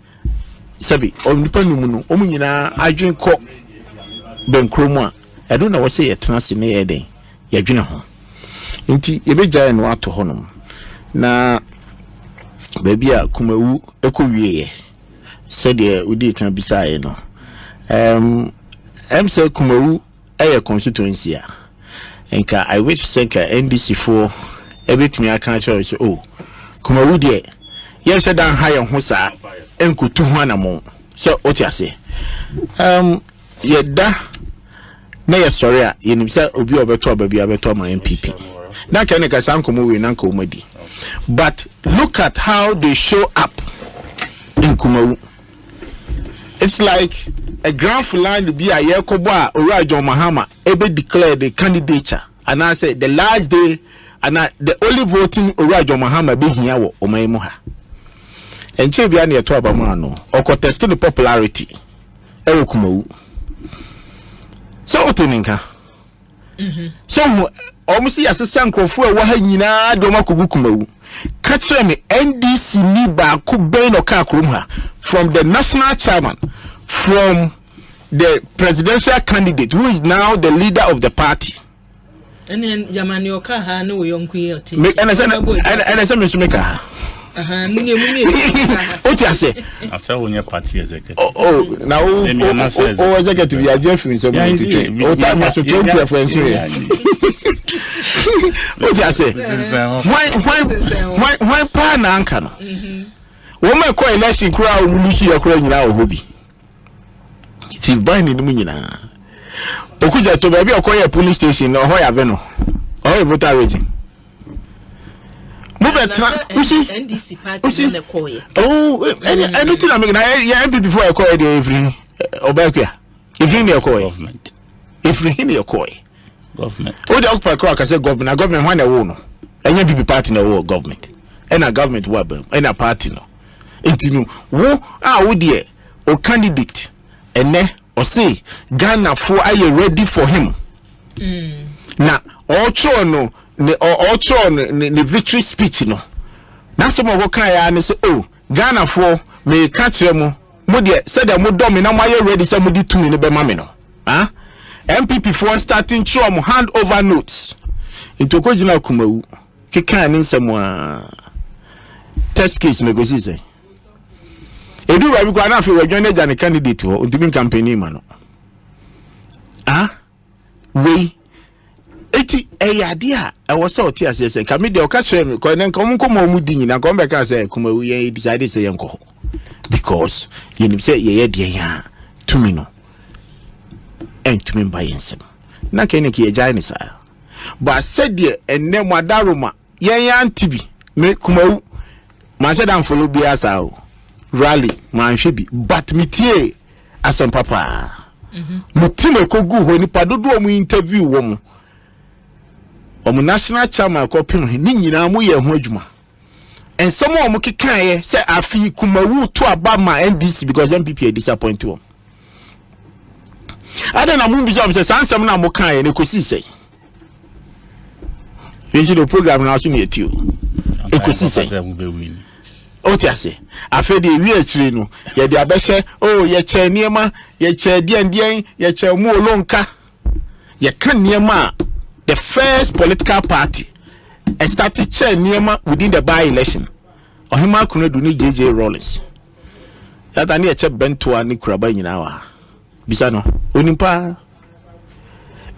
sabi omnipa numu no omu nyina adwen ko benkromu a edo na wo say etna se me yeden yadwene ho nti yebegya no ato honom na baby a Kumawu ekowie said udi kan bisae no say Kumawu a constituency enka I wish senka NDC for ebetimi aka cho say oh Kumawu de ye said dan ha ye ho sa enkutu ho anamo so oti ase yeda na ye sorry a yenim say obi obeto ababi abeto ma NPP na kan ka sankomo we na nka omadi. But look at how they show up in Kumawu. It's like a grand finale be a Yakoba or John Mahama ever declared the candidature, and I said the last day, and the only voting or John Mahama be here or Maimuha. And Cheviani to Abamano or contesting the popularity. Kumawu. So Oteninka. So almost as a sanko for Wahina Doma Kumawu. Catch me NDC Niba Kubain or Kakrumha from the national chairman, from the presidential candidate who is now the leader of the party. And then Yamanioka no young queer. And I said, Mr. Maker. What you say? I saw when your party executive. Oh, now, executive, you are Jeffrey. So, time has to change your friends. What you say? Why, pan uncle? Woman call election crowd, Lucy, your crown now, hobby. She's buying in the Munina. Okuja to baby, a police station or Hoya Veno or a voter region. NDC party na koye. Oh, anything I mean, I before I call it every Obakyewaa. If you need a government. If you need a government. Oh, the Akua Boakyewaa I say government. Government when they won. And you be party in the world government. And a government wabem. And a party no. Intinu. Wo would ye or candidate and ne or say Ghana for are you ready for him? Now also no. The victory speech no. Na some of Wakaya and say, oh, Ghana for me catch them. Modia said that Modomi now my ready somebody to me in the Bemamino. Huh? MPP for starting to hand over notes into Kojina Kumawu. Kikan in some test case negotiation. Edu Babi Kwana fi we join the candidate who to be campaigning man. Ah? We eti idea I was so tears say can me dey catch me ko nen kom mu din na kom be ka say Kumawu ye decide say yenko because you say ye de ya to me no and to me by ensem na ken ke ye jai ni sa but said ye enne madaroma ye antibi me Kumawu man say dan follow bia sa o rally man hwe bi but me tie asem papa mutime ko gu ho ni padodo mu interview wo mu national chairman ko pin ni nyina mu ye ho adwuma and some of them can say afi Kumawu to abama NDC because NPP are disappointed them. I don't know mun bi say sansem na mo kan ye Ekosiisen. This is the program now so near you. Ekosiisen. O ti ase afi de wi atire no ye de abehye oh ye che niema ye che dien ye che mu olonka ye kan niema the first political party started chair Niema within the by-election. Ohima Kunedu ni JJ Rollins. Yata ni eche bento ani kuraba nyina wa. Bisa no. Onimpa.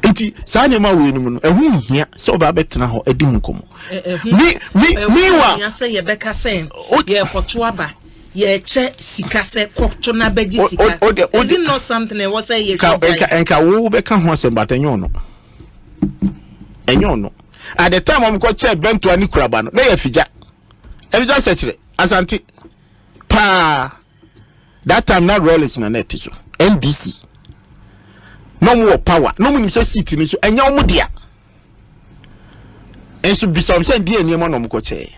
Enti sa Niema we ni mu no ehun hia se oba betena ho edi hunkomo. Mi wa ya se ye beka sen. Ye kotoaba. Ye che sika se kokto na beji sika. Is it not something that was say ye enka wo beka ho asem batanyo no. Enyo at the time I'm called chair bento ani kuraba no na ya fija efija sechere asante pa that time na Rollins na net so NDC no more power no munim say seat ni so enya omo dia enso bisom say dia niam no mko chair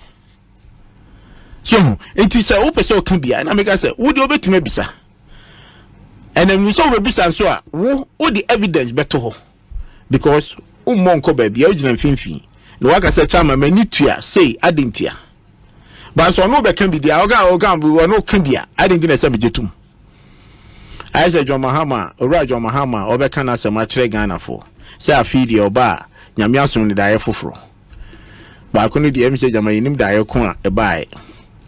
so enti say wo pese o kan bia na make say wo de obetima bisa and then we saw we bisa so a wo the evidence beto ho because monko baby ojina mfimfi no waka say chama mani tua say adentia but so no be kan bi dia oga we no kan bia adentia na say bejetum I say John Mahama ora John Mahama obeka na say ma kire Ghana for say afidi oba nyame asom ni dae foforo ba ko no di em say jama yinim dae ko a e bae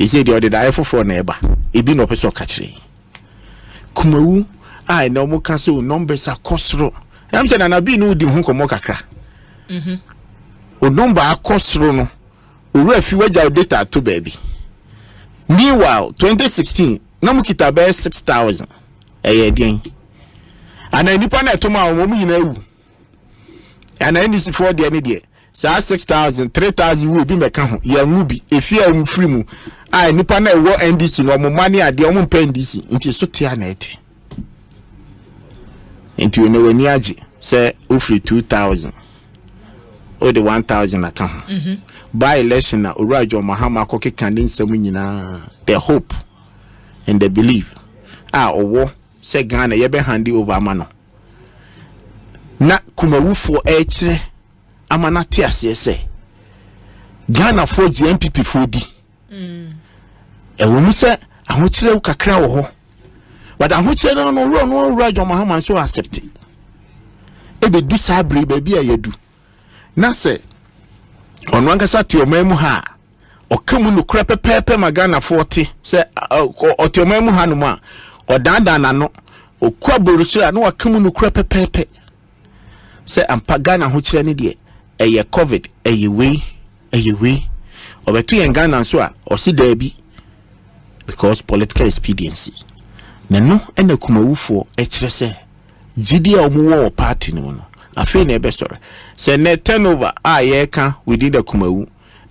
He said the other day for neighbor. He be no person catching. Kumawu, I know more cancel numbers are costro. I'm saying, and I be no the hunko mokakra. O number are costro no. O if you were your data to baby. Meanwhile, 2016, Namukita bear 6,000 a year. And I nipa na tomorrow, woman, you know. And I NDC for the any day. So 6,000, 3,000 will be my count. Ya mubi, if you are free mu. I nipa na wo NDC no more money at the omu pay NDC. Into so tianeti. Into you know when yaji say free 2,000 or the 1,000 account. By election na Urajo Mahama koke kandin semunyina the hope and the belief. Owo say Ghana yebe handi over amano. Na Kumawu for echre amana tiase say Ghana for NPP for di. Ewomu say ahochire wo kakra wo ho. But ahochire no Urajo Mahama so accept it. Ebe du sabri baby ayedu. Na say ono ankasa ti omemu ha okamu no kra pepepe magana 40 se oti omemu ha no ma odanda na no okwa boruchira no wakamu no kra pepepe se ampagana ho kire ne de eye covid eye we obetu yen Ghana so a osi dabi because political expediency nano ena kumawufo e kire se gidi a omuwo party no no afi na ebe sore se ne turnover yeka within the Kumawu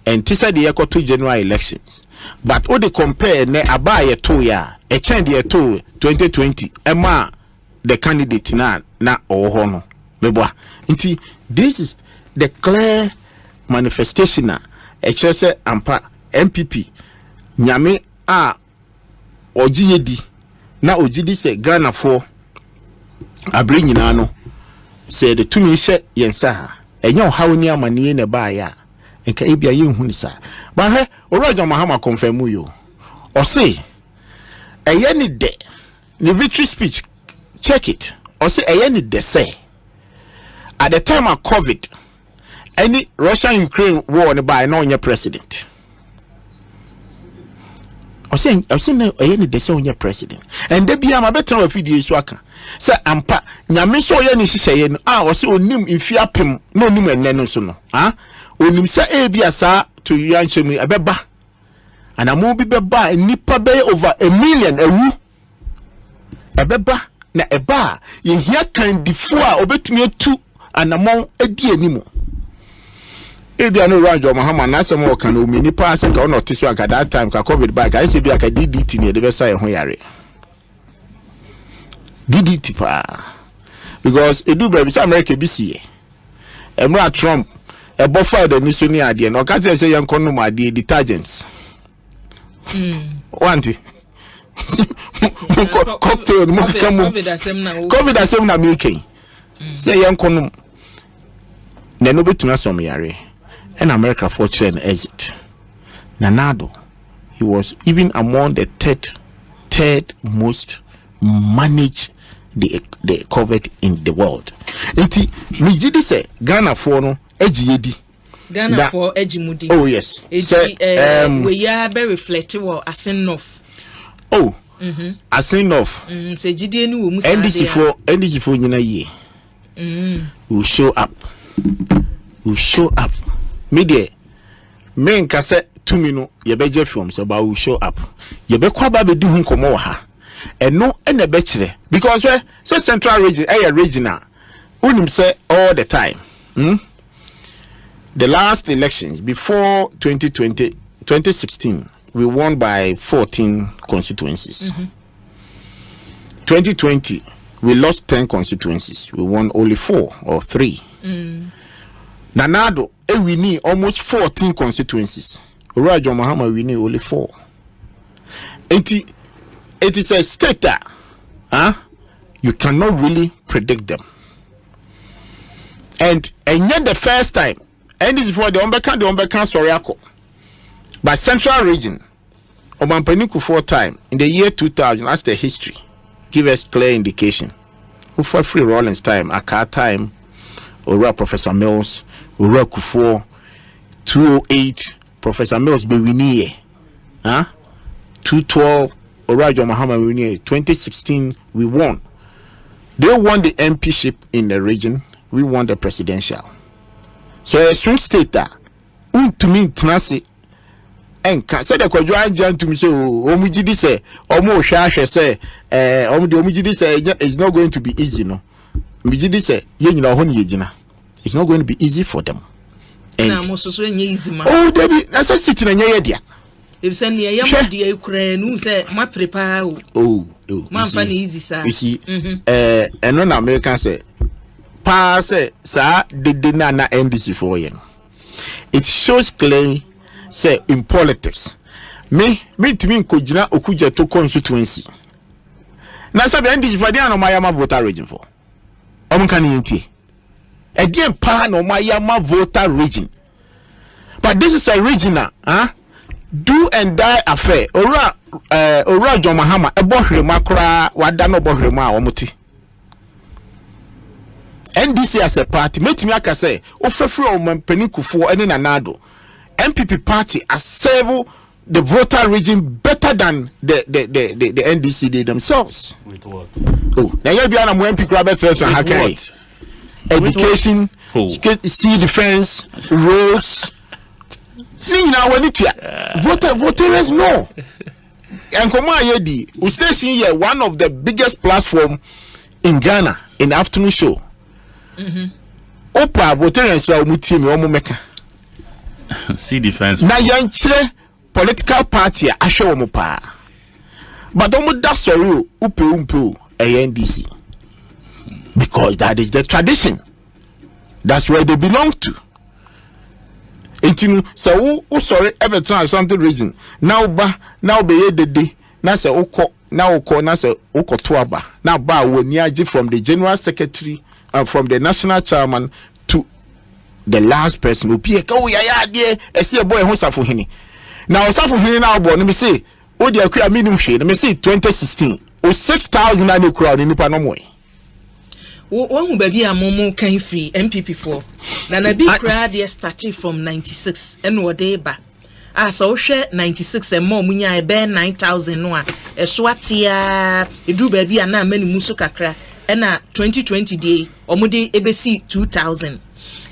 and tisa de yekoto general elections but o de compare ne aba ye to ya e chen de to 2020 ema the candidate na oho no meboa nti this is the clear manifestation na e kire se ampa NPP nyame ogiyedi na ogidi se Ghana for abri nyina no say the two mishe yensa enyo hawo ni amanie na ba ya enka ebia yenhu ni sa ba he Urajo Mahama confirm yo o say eye ni de ni victory speech check it o say eye ni de say at the time of COVID any Russian Ukraine war ni ba na onye president o say eye ni de say onye president and de bia ma betra of video so aka say ampa nyame so ye ni hihye no o say onim mfiapem na onim enne no so no onim say ebia sa to yanchemi ebeba anamu bi beba nipa be over 1 million ewu ebeba na eba ye hia kan difo a obetumi atu anamon edi animo ebia no Urajo Mahama na asem wo kan o mi nipa ase ka no tiso aka that time ka covid back I say bi aka DDT ne de be say ho yare DDT pa because edu baby say America bi sie emra Trump e bofa de ni so ni ade no ka say yankono ma ade detergents wanti cocktail mo kamu covid asem na making say yankono na no betuna som yare and America for chain exit Nanado he was even among the third most managed the COVID in the world. Enti mi jidi se Ghana for no ejiyedi Ghana for ejimudi. Oh yes. We ya be reflective or asenough. Oh. Asenough. Se jidi eni wo musa. NDC for nyina ye. Will show up. Media men kase tumi no ye beje film so ba will show up. Ye be kwa ba be di hu nkomo ha. Eno ene be kire because we so central region regional unim say all the time the last elections before 2016 we won by 14 constituencies. 2020 we lost 10 constituencies, we won only 4 or 3. Nanado we need almost 14 constituencies. Urajo Mahama we need only 4. It is a state that you cannot really predict them. And yet the first time, and this is for the Ombeka Soriako, by central region, Obampaniku 4 time in the year 2000, that's the history, give us clear indication. For free Rollins time, Aka time, Ura Professor Mills, Ura Kufuor, 208, Professor Mills Bewiniye, 212 Orajo Mahama we 2016 we won. They won the MPship in the region, we won the presidential. So a swing state that to me tenase and can say the Kwadwo to me say omujidi say omo hwahwe say omo de omujidi say it's not going to be easy no. Omujidi say ye nyina ho ne yegina. It's not going to be easy for them. Na mo so nye easy ma. Oh, Debbie, na say city na nye dia. If say ne ya mo dia ekura nu say ma prepare o. Oh. Man fan easy sir. You see, and on American say pass sa de na NDC for you. It shows clearly say in politics me to me kojina okuja to constituency na sabe NDC for dey no mayama voter region for kan yenti again pa no mayama voter region, but this is a regional do and die affair. Ora John Mahama ebohwema kra wada no bohwema a omuti NDC as a party metimi aka say ofefre o mampanikufo ene nanado NPP party has served the voter region better than the NDC they themselves. With what? Oh, now you be an MP crab education, sea defense, roads. Voters no. And Kumawu Yedi, we station here one of the biggest platform in Ghana in the afternoon show. Opa voters are muti me meka. Sea defense. Na yanchre political party ahwe wo pa. But omo da sorry upe NDC. Because that is the tradition. That's where they belong to. Etinu so wo sorry Everton Ashanti region. Now be ye dede na se ukọ na se ukoto aba. Na ba woni age from the general secretary and from the national chairman to the last person. Obi e ka wo ya de ese boy ho safo hini. Now safo hini na obo no me say o de akura minim hwe no me say 2016 o 6,000 na ne kura ni nipa no moy. One baby a momo can free MPP for. Na bi kura dey started from 96 and wo dey ba. So share 96 and more munya e be 9,000 no a so atia edu baby na mani muso kakra e na 2020 dey omude ebesi 2,000.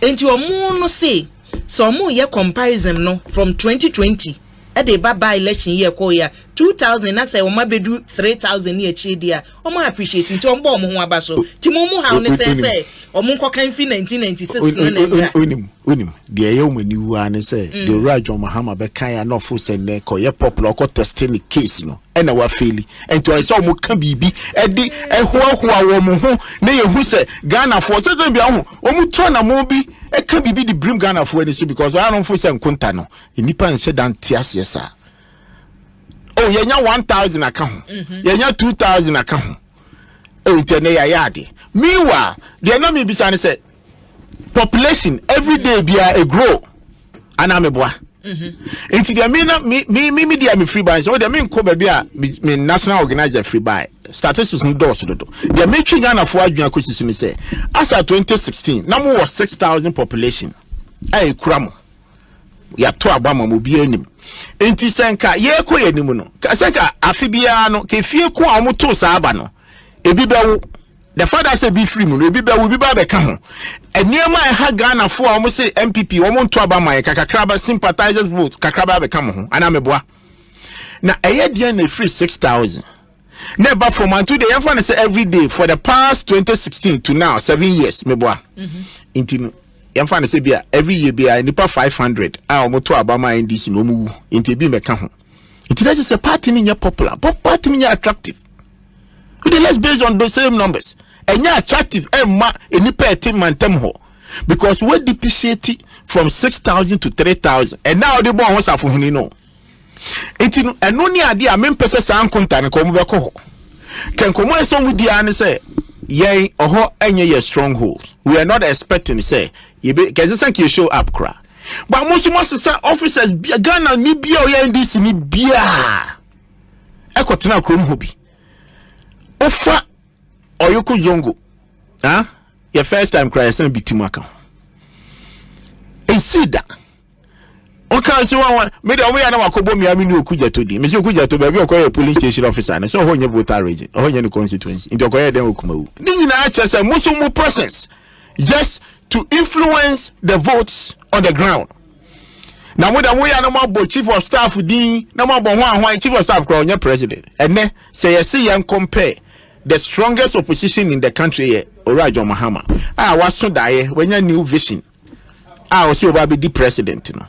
Enti omo no say so omo ye comparison no from 2020 e dey by election year ko ya 2,000 na say omo bedu 3,000 ye chi dia omo appreciate nti omo omo ho aba so ti mo mu ha ne say omo nkokan fi 1996 na na onim de ye omani wu an say de Orajo Mahama be kan ya no fo say ne ko ye popular ko testing case no e na wa faili enti o say omo kan bibi e di e hoahoa wo mo ho na ye hu say Ghana for say dem bia ho omo to na mo bi e kan bibi di brim Ghana for any so because I don't fo say nkonta no nipa nse dan tiase sa. Oh, yenya 1,000 account. Yenya 2,000 account. Oh, tene ya yadi. Meanwhile, they know me bisane say population every day be a grow. Anameboa. Into the me dia me free buy. So they mean ko be a me national organizer free buy. Statistics no do so do. They make Ghana for adwuna Ekosiisen say as at 2016, now was 6,000 population. Ay kramo. Ya to abama mo bi anim. Enti senka ye ko ye nimu no ka senka afibia no ke fie ko a mo to sa aba no ebi bewo the father say be free mu no ebi bewo bi ba be ka ho eniema e ha Ghana fo a mo say MPP wo mo to aba man kakra ba sympathizers vote kakra ba be ka mo ho ana meboa na eye dia na free 6,000 never from until the everyone say every day for the past 2016 to now 7 years meboa enti yamfa say bia every year bia nipa 500 omoto abama NDC no mu inte bi meka ho it is a party ni popular but party ni attractive let's based on the same numbers and attractive emma nipa etim mantem ho because we depreciate from 6,000 to 3,000 and now they born once afo huni no it eno ni ade a mempese san konta ne ko mo be ko ho ken ko mo so mu dia ne say yen oho enye ye strongholds we are not expecting say because you show up cra but most officers Ghana ni bia o NDC ni bia ekotena krom hobi ofa oyoko zongo your first time cry say bitimaka ensida Okay, so one maybe we are now akobo mi aminu okuja to di. Me say okuja to be okoye police station officer na so ho nye voter region, ho nye no constituency. Into okoye den okumawu. This is na say musumu process just to influence the votes on the ground. Now we are no chief of staff din na mo one chief of staff kro onye president. Ene say you see and compare the strongest opposition in the country here, Orajo Mahama. Waso dae when your new vision. Also oba be the president no.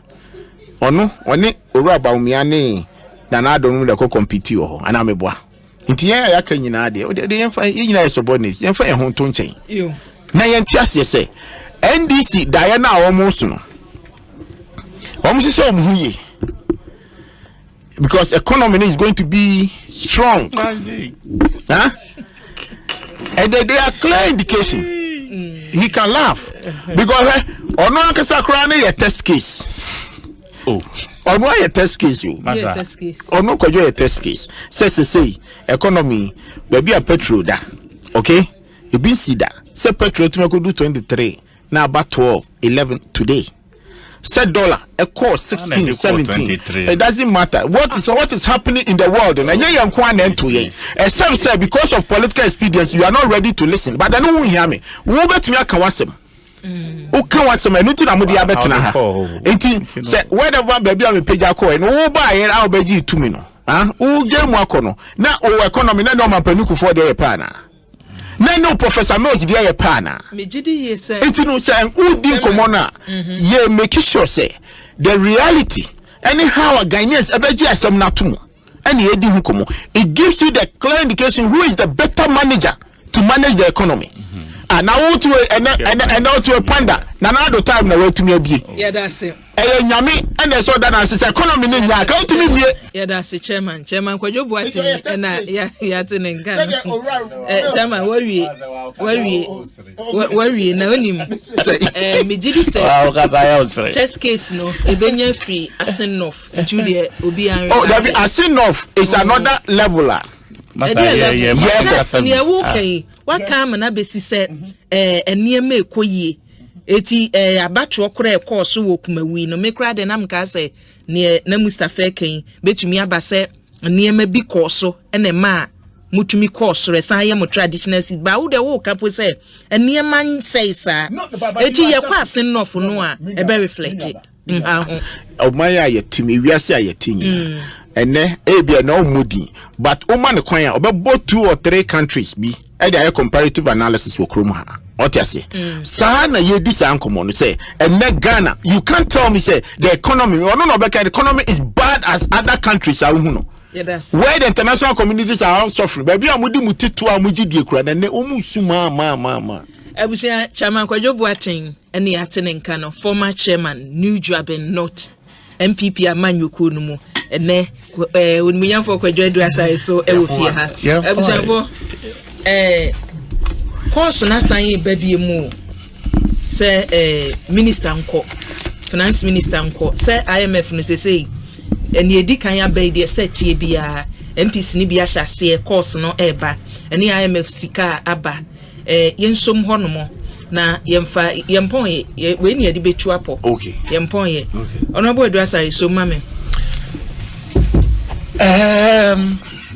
Ono one Oraba umiane na na do no de ko compete ho ana meboa. Nti yen ya kan nyina de yen fa nyina e subordinates yen fa e ho to nchen. Yo. Na yen ti ase se NDC dae na omo so no. Omo se omo huye. Because economy is going to be strong. Huh? And they are clear indication. He can laugh. Because ono akasa kra na your test case. Oh, or why a test case you? Yeah, test case. Or no, could you a test case? Say, economy, baby a petrol da. Okay? You been see that. Say petrol to me could do 23. Now about 12, 11 today. Say dollar, a course 16, 17. It doesn't matter. What is happening in the world? And you some say because of political expedience, you are not ready to listen. But I know who hear me. Who bet me I can watch them. O kan wasem enuti na mudi abetena ha enti say whenever baby am page akọ and wo ba yen a obeji tumi no o je mu akọ na o economy na no mampanuku for the pa na no professor Mills dey pa na me gidi ye say enti no say udi komo na ye make sure say the reality anyhow Ghanaians ebeji asem na to and ye di hu komo it gives you the clear indication who is the better manager to manage the economy. Now to and now to a panda. Now the time now to me be. Yeah, that's it. Nyami and so that as economy in ya come to me. Yeah, that's it, chairman. Chairman Akua Boakyewaa Yiadom and yeah in Ghana. Chairman, worry now him. Me did say test case no ebenya free asenough to the obi an. Oh, that asenough is another leveler. Yeah, okay. What come and abesi said eniyeme ekoyie eti abatro kora e course wo Kumawu no me kra de na mka say ne na Mustafa kan betumi aba se eniyeme bi course ene ma mutumi course resan ye mo traditional seed ba wo de wo kapo say eniyema say sa eti ye kwa senof no a e be reflect o maya ye timi wiase aye tin ene ebia na omudi but o man kwan a obebo 2 or 3 countries bi e dey comparative analysis wo krom ha what you say sa na ye di san komo no say ene Ghana you can't tell me say the economy or no be the economy is bad as other countries are hu no. Yeah, that's where the international communities are all suffering baby amudi mutitu amuji di kura na ne omusu ma Abusia Chairman Akua Boakyewaa ene atene nka no former chairman New Draben North NPP amanyuku no mu ene onmuyan for Akua Boakyewaa so e wo fie ha abusia for course na san baby mu say minister nko finance minister nko say IMF no say ene edi kan ya ba dey say tie bia MPC ni bia hyase course no eba ene IMF sika aba yensom honomo na yemfa yempon we ni ade betu apo okay yempon ye Honorable Edwasari so mame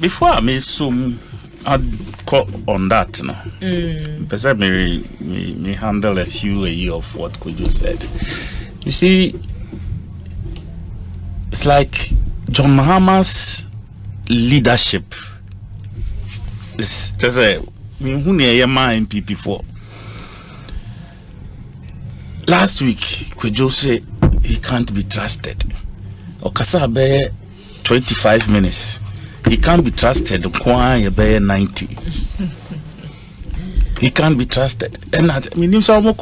before I may some I'd call on that no because me handle a few of what Kojo said. You see, it's like John Mahama's leadership is just a who near my NPP for. Last week, Kojo said he can't be trusted. Okasabe 25 minutes. He can't be trusted. 90. He can't be trusted. And I mean, you saw more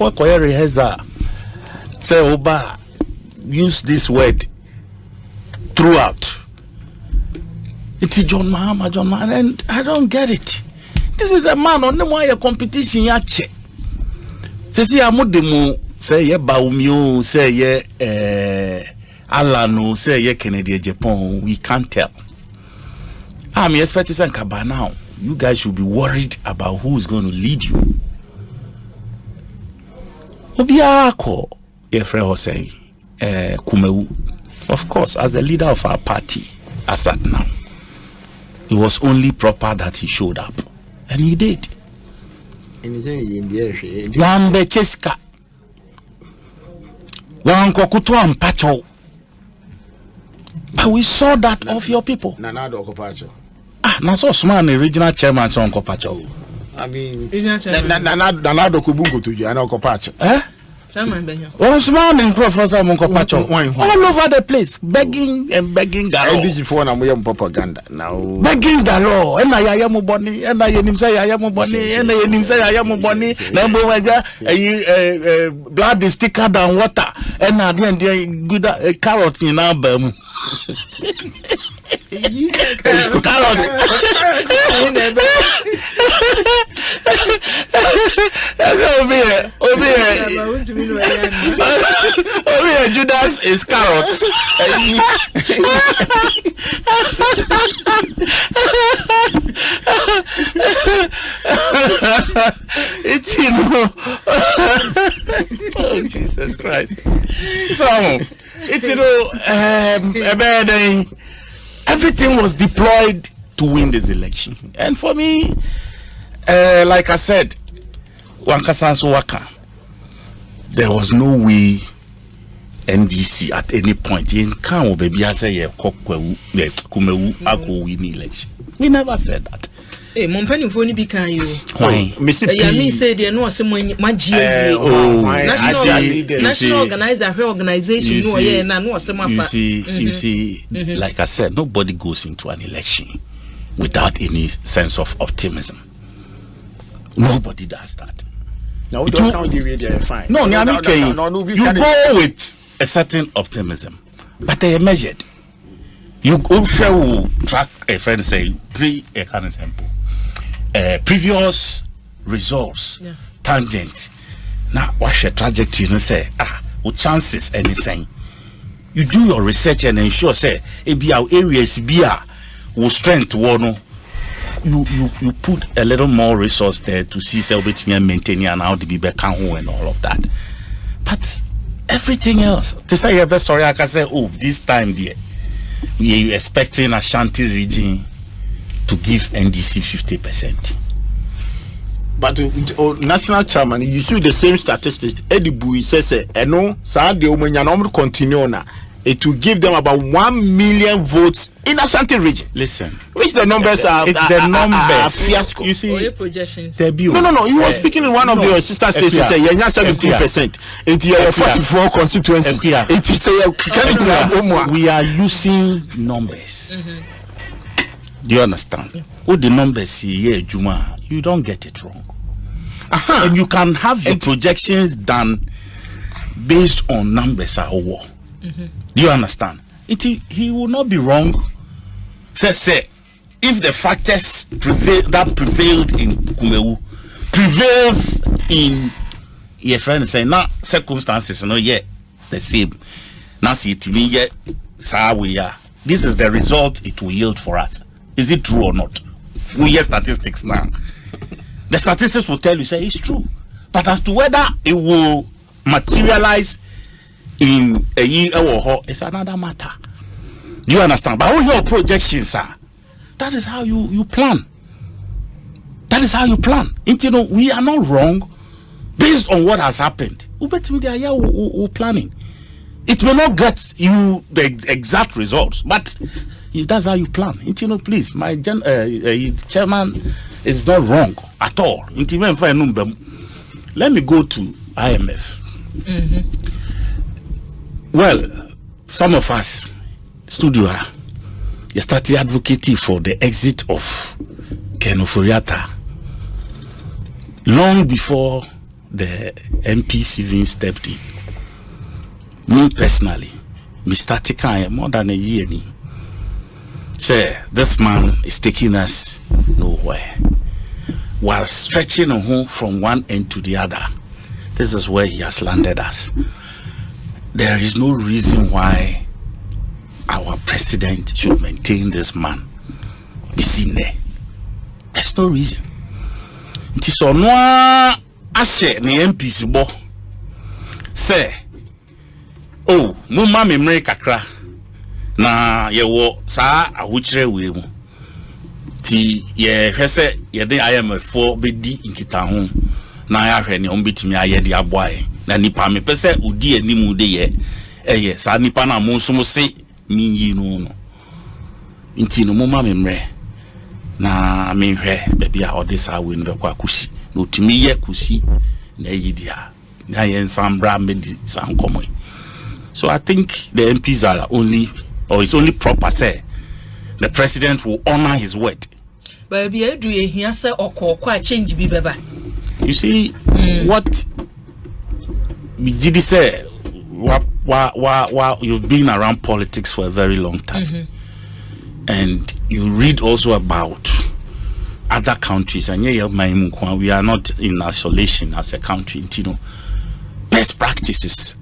say Oba use this word throughout. It is John Mahama, and I don't get it. This is a man on the way competition yache. Say amudemu say ye Baumio say ye Alano say ye Kennedy Japan. We can't tell. I'm expecting some by now. You guys should be worried about who is going to lead you. Obiako, your friend was saying, Kumawu. Of course, as the leader of our party, as at now, it was only proper that he showed up. And he did. Wambe cheska. Wankokuto ampacho. But we saw that of your people. Nanado Kopacho. Naso Osman, the regional chairman, so Kopacho. I mean, Nanado Kubungo to you, I know Kopacho. Osman and Crawford Kopacho. All over the place, begging and begging Garo. This is for a propaganda. Now, begging Garo, and I am Boni, and I am say I am Boni, and I am say I am Boni, number blood is thicker than water, and I didn't good carrot in our bum. Carrots. Over here, Judas is carrots. It's oh Jesus Christ. So it's everything was deployed to win this election. And for me, like I said, there was no way NDC at any point in Kumawu win election. We never said that. Hey, Mompany Foni be can you? Yami said there no national organization no yeah na no you see, like I said, nobody goes into an election without any sense of optimism. Nobody does that. No, don't count the way fine. No, you go with a certain optimism, but they are measured. You also will track a friend say previous results, tangent. Now, what's your trajectory? You say, with chances anything. You do your research and ensure say, our areas will strength one. You put a little more resource there to see say maintaining and how to be back and all of that. But everything else, to say your best sorry, I can say, this time there, we are expecting Ashanti region to give NDC 50%. But national chairman, you see the same statistics. Eddie Bui says, no, Saturday, when you continue now, it will give them about 1 million votes in Ashanti region. Listen, which the numbers are? It's the numbers. Fiasco. You see, projections. No. You were speaking in one of your sister stations. Say you're 17%. Into your 44 constituencies. It is say we are using numbers. Do you understand? What the numbers here, Juma? You don't get it wrong. And you can have your projections done based on numbers at war. Do you understand? He will not be wrong. Say, if the factors prevailed in Kumawu prevails in your friend say now circumstances no yet the same. Now see it me yet we are. This is the result it will yield for us. Is it true or not? We have statistics now. The statistics will tell you say it's true. But as to whether it will materialize in a year or so, it's another matter. Do you understand? But all your projections are, that is how you plan. That is how you plan. And, you know, we are not wrong based on what has happened. We're planning. It may not get you the exact results, but that's how you plan. And, you know, please, my chairman is not wrong at all. Let me go to IMF. Well, some of us, studio, you started advocating for the exit of Kenoforiata long before the MPs even stepped in. Me personally, me started more than a year. Say, this man is taking us nowhere. While stretching a home from one end to the other, this is where he has landed us. There is no reason why our president should maintain this man be seen there. There's no reason. It is on one ashe ni MPs bo say, oh, muma memre kakra na ye wo sa ahuchire we mu ti ye hwese ye de IMF be di nkita ho na ya hwe ne ombetimi aye de aboae na nipa me pese udi animu de ye eye sa nipa na mo nso mo se mi yi no nti no mo ma me mre na me hwe be a ode sa we no be kwa kusi no timi ye kusi na yidia na ye nsambra me di sankomo. So I think the MPs are only, or it's only proper say the president will honor his word. But be do you hear say or quite change be beba. You see what we did say you've been around politics for a very long time. And you read also about other countries, and we are not in isolation as a country, you know. Best practices.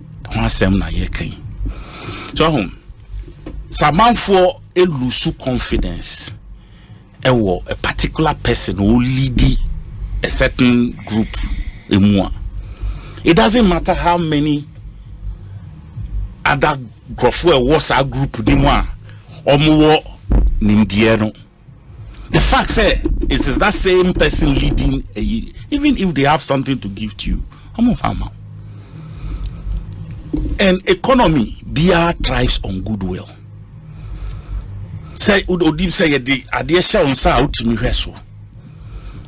So someone for a lose confidence a particular person who lead a certain group. It doesn't matter how many other was our group or more. The fact is it is that same person leading even if they have something to give to you. I'm a farmer. And economy BR thrives on goodwill. Say Udodib say the idea shall sa utimi hweso.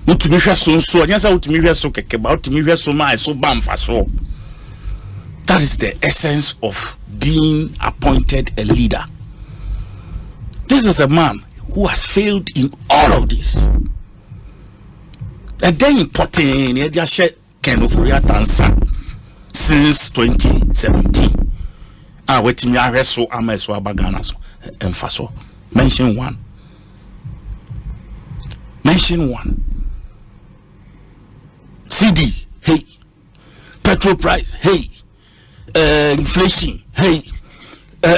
Utimi hweso so anyasa utimi hweso keke ba utimi hweso ma so bamfa so. That is the essence of being appointed a leader. This is a man who has failed in all of this. And then important he just share kind of tansa since 2017. Wetimi ahweso ameso abagana so emfaso. Mention one. CD, hey. Petrol price, hey. Inflation, hey.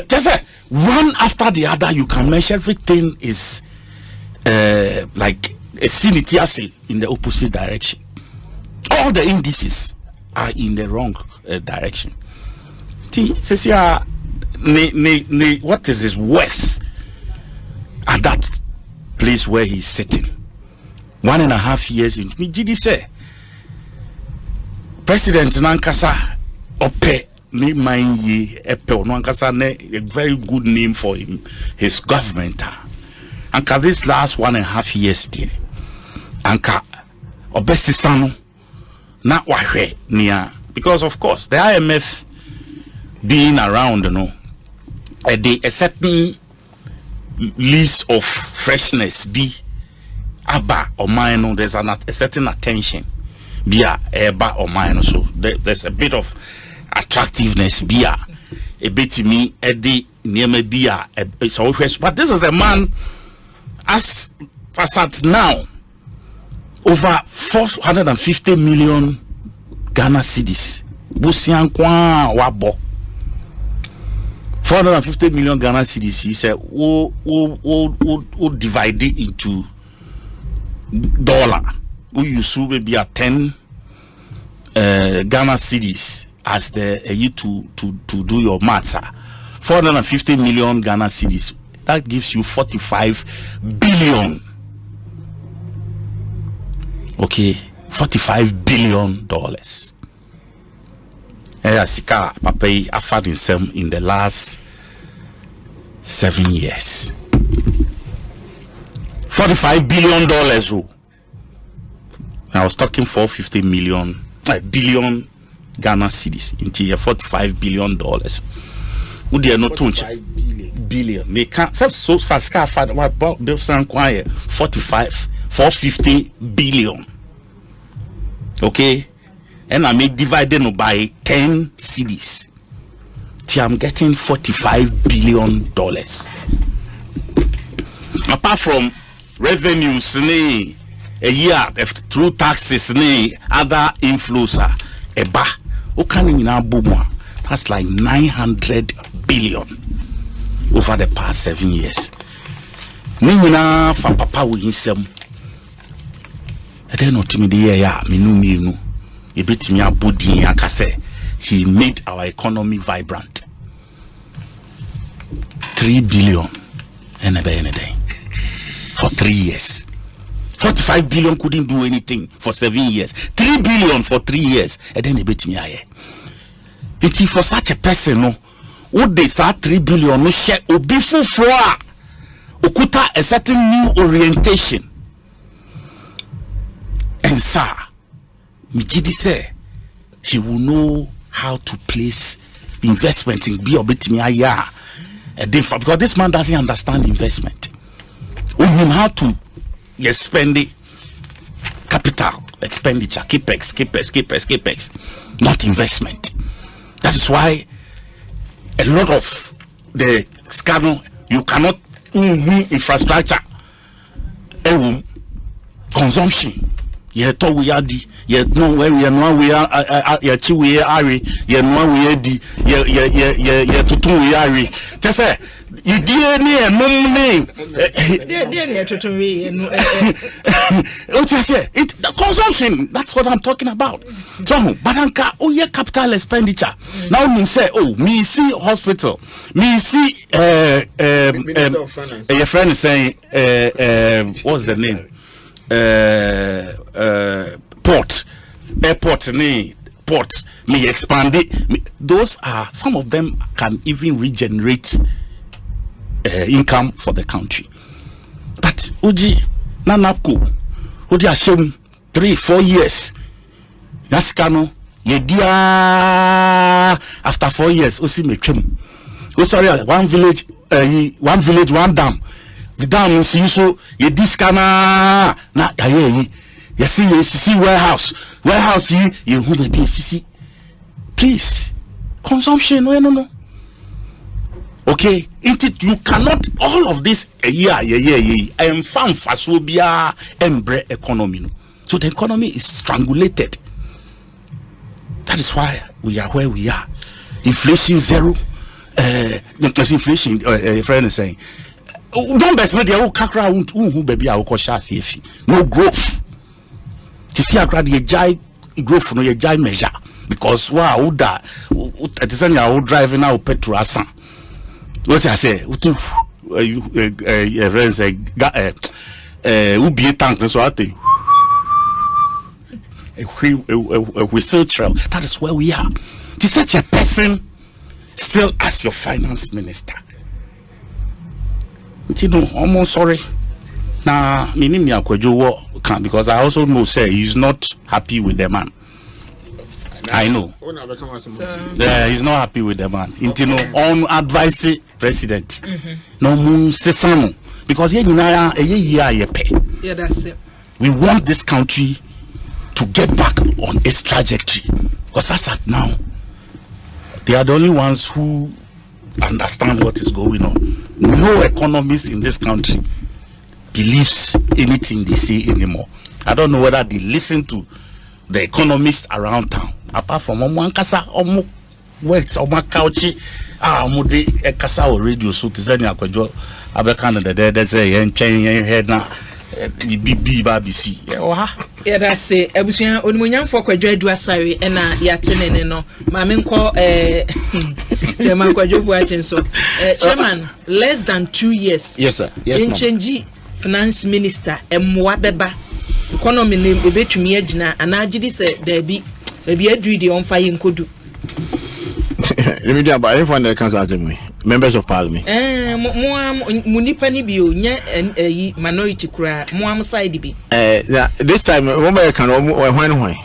Just one after the other, you can mention everything is like a sinitiasi in the opposite direction. All the indices are in the wrong direction. What is his worth at that place where he's sitting? 1.5 years into me, GD say President Nankasa Ope me mind Epe Nankasa a very good name for him, his government. Anka this last 1.5 years there. Anka Obesisano not wahwe near, because of course the IMF being around, you know, a certain list of freshness be aba or mine, there's a certain attention be eba or mine, so there's a bit of attractiveness be a bit me eddy near me be it's all fresh. But this is a man as at now over 450 million Ghana cedis. Busian kwa wabo 450 million Ghana cedis. He said, "We'll divide it into dollar. We use maybe a 10 Ghana cedis as the you to do your maths. 450 million Ghana cedis. That gives you 45 billion. Okay, $45 billion. Sika Papai afford himself in the last 7 years. $45 billion. I was talking 450 billion Ghana cedis into $45 billion. Would you not touch billion? They can't so fast. What about Bill Sanquire 450 billion? Okay, and I make divided by 10 cedis. I'm getting $45 billion. Apart from revenues, a year through taxes, other inflows, that's like 900 billion over the past 7 years. Nina for Papa with him. I don't know to me the year minu a bit me abudi akase. He made our economy vibrant. 3 billion and anything for 3 years. 45 billion couldn't do anything for 7 years. 3 billion for 3 years. And then they beat me aye. It is for such a person, no, would they say 3 billion no share obi fufua okuta a certain new orientation. And sir, Mijidi say he will know how to place investment in be obetimi aya. Because this man doesn't understand investment. We know how to spend the capital expenditure, capex, not investment. That is why a lot of the scandal, you cannot infrastructure, consumption. We are we are di no where we are no we are chi we are we no we are di tutu we are we just say you dey near mum name dey tutu we it the consumption, that's what I'm talking about. So badanka oye capital expenditure now you say oh me see hospital me see your friend is saying what's the name port me expand it. Those are some of them can even regenerate income for the country. But Uji Nanapko Uji Ashem 3-4 years Naskano Yedia after 4 years Osi Mekem. Oh sorry, one village, one dam. The dam is so ye diskana na aye you see warehouse ye who be see please consumption no okay you cannot all of this I am found fasobia embre economy no. So the economy is strangulated. That is why we are where we are. Inflation zero. Because inflation friend is saying don't be saying the kakra who baby I will no growth. To see a grad growth no ye measure because wow that at the same time driving now petrol asan. What I say friends say ubi tank so ate we still trail. That is where we are. To such a person still as your finance minister. You know, almost sorry. Now, because I also know say he's not happy with the man. I know. He's not happy with the man. You know, on advice president. No moon sesano because yeah, that's it. We want this country to get back on its trajectory. Because as at now, they are the only ones who understand what is going on. No economist in this country believes anything they say anymore. I don't know whether they listen to the economists around town. Apart from Omankasa, Omo words, Omakauchi, Omude Ekasa or radio so to send Yakwajo Abekan the say and chain head now. BBC. Yeah, that's it. Ebusian Onmunyan for Kwadwo Aduasare na yatene no. Mame nko Chairman Kwadwo Boakyewaa so. Chairman, less than 2 years. Yes sir. Yes ma'am. Change finance minister emwa beba. Economy ne ebetumi agina anagidi se there be adri de on fire nkodu. Let me do about everyone that comes as me. Members of Parliament. Munipa ni bi o nya minority kura mo am side bi. This time we can when.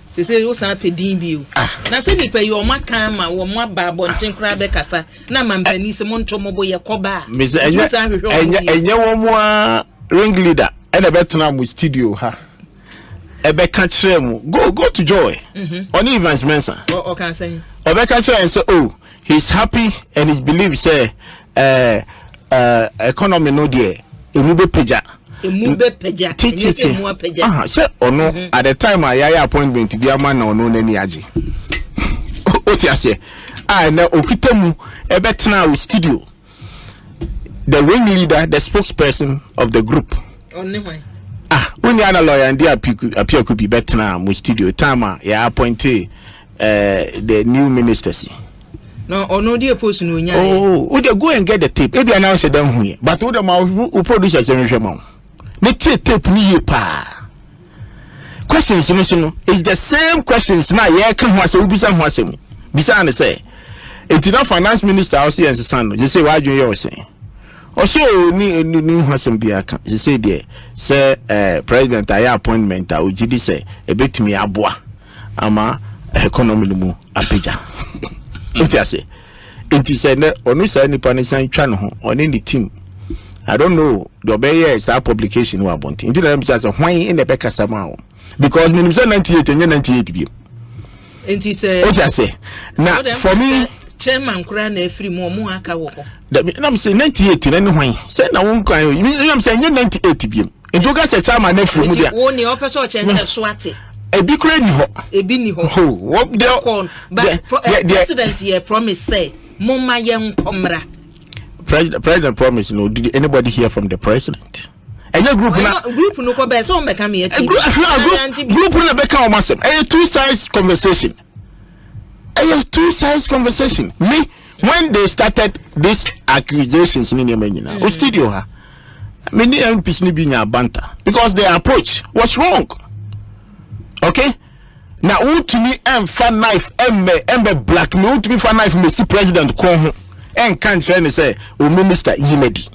Say you san pedin bi o. Na say nipa yi o maka ma wo mo aba bonten kura be kasa na mampani se mo nto mo boye koba. Enye wo mo ring leader e na betena mu studio ha. Ebe ka kire mu go to joy. Oni events mensa. O kan say. Obeka kire and say oh he's happy and his belief say economy no there emube peja say ono at the time I appointment bi ama na ono nani age oti ase na okitemu ebetena with studio the ringleader, the spokesperson of the group when you are a lawyer and they appear could be better now with studio time appointed the new ministers. No, or no dear person no nya. Oh, would you go and get the tape? If you announce it down here, but would the producers and Ramon? Net tape ni pa. Questions is the same questions now. Yeah, come was a Ubisa was him. Bisan say, it's not finance minister. I'll see as a son. You say, why do you say? Also, new Hassan Biaka. You say, dear, sir, President, I appointment. I would say, a bit me abwa. Ama economy mu apeja. It I say. It is said, or no, sir, any panisan channel on any team. I don't know. The obey is our publication. We are wanting. Into them says a wine in the Becca somehow. Because minimum 98 and 98 game. And he said, what I say now for me, Chairman Cran, every more Muaka. I'm saying 98 anyway. Say now, I'm saying 98 game. And you guys a chairman, every only opposite chance of Swati. A big radio, a bini ho, what the corn, but president here promise say, Moma young comra. President promise, did anybody hear from the president? And your group no go be so make am here. Group no be come masem. A two-sides conversation. A two-sides conversation. Me when they started these accusations in Yemen, o studio ha. Many MPs ni be banter because their approach was wrong. Okay? Now to me fan knife embe black me to me fan knife me see president ko and can't say o minister Yimedi.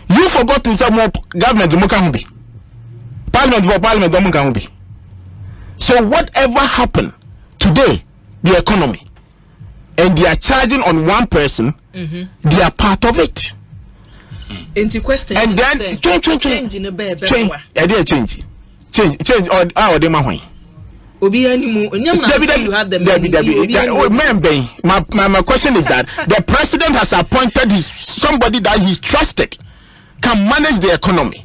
You forgot to say more government Mukambi. Parliament for Parliament Mukambi. So whatever happened today, the economy, and they are charging on one person, they are part of it. Into question. And then change in a baby. Change. Or the Mahway. Obi anymore. You had the my question is that the president has appointed somebody that he trusted can manage the economy,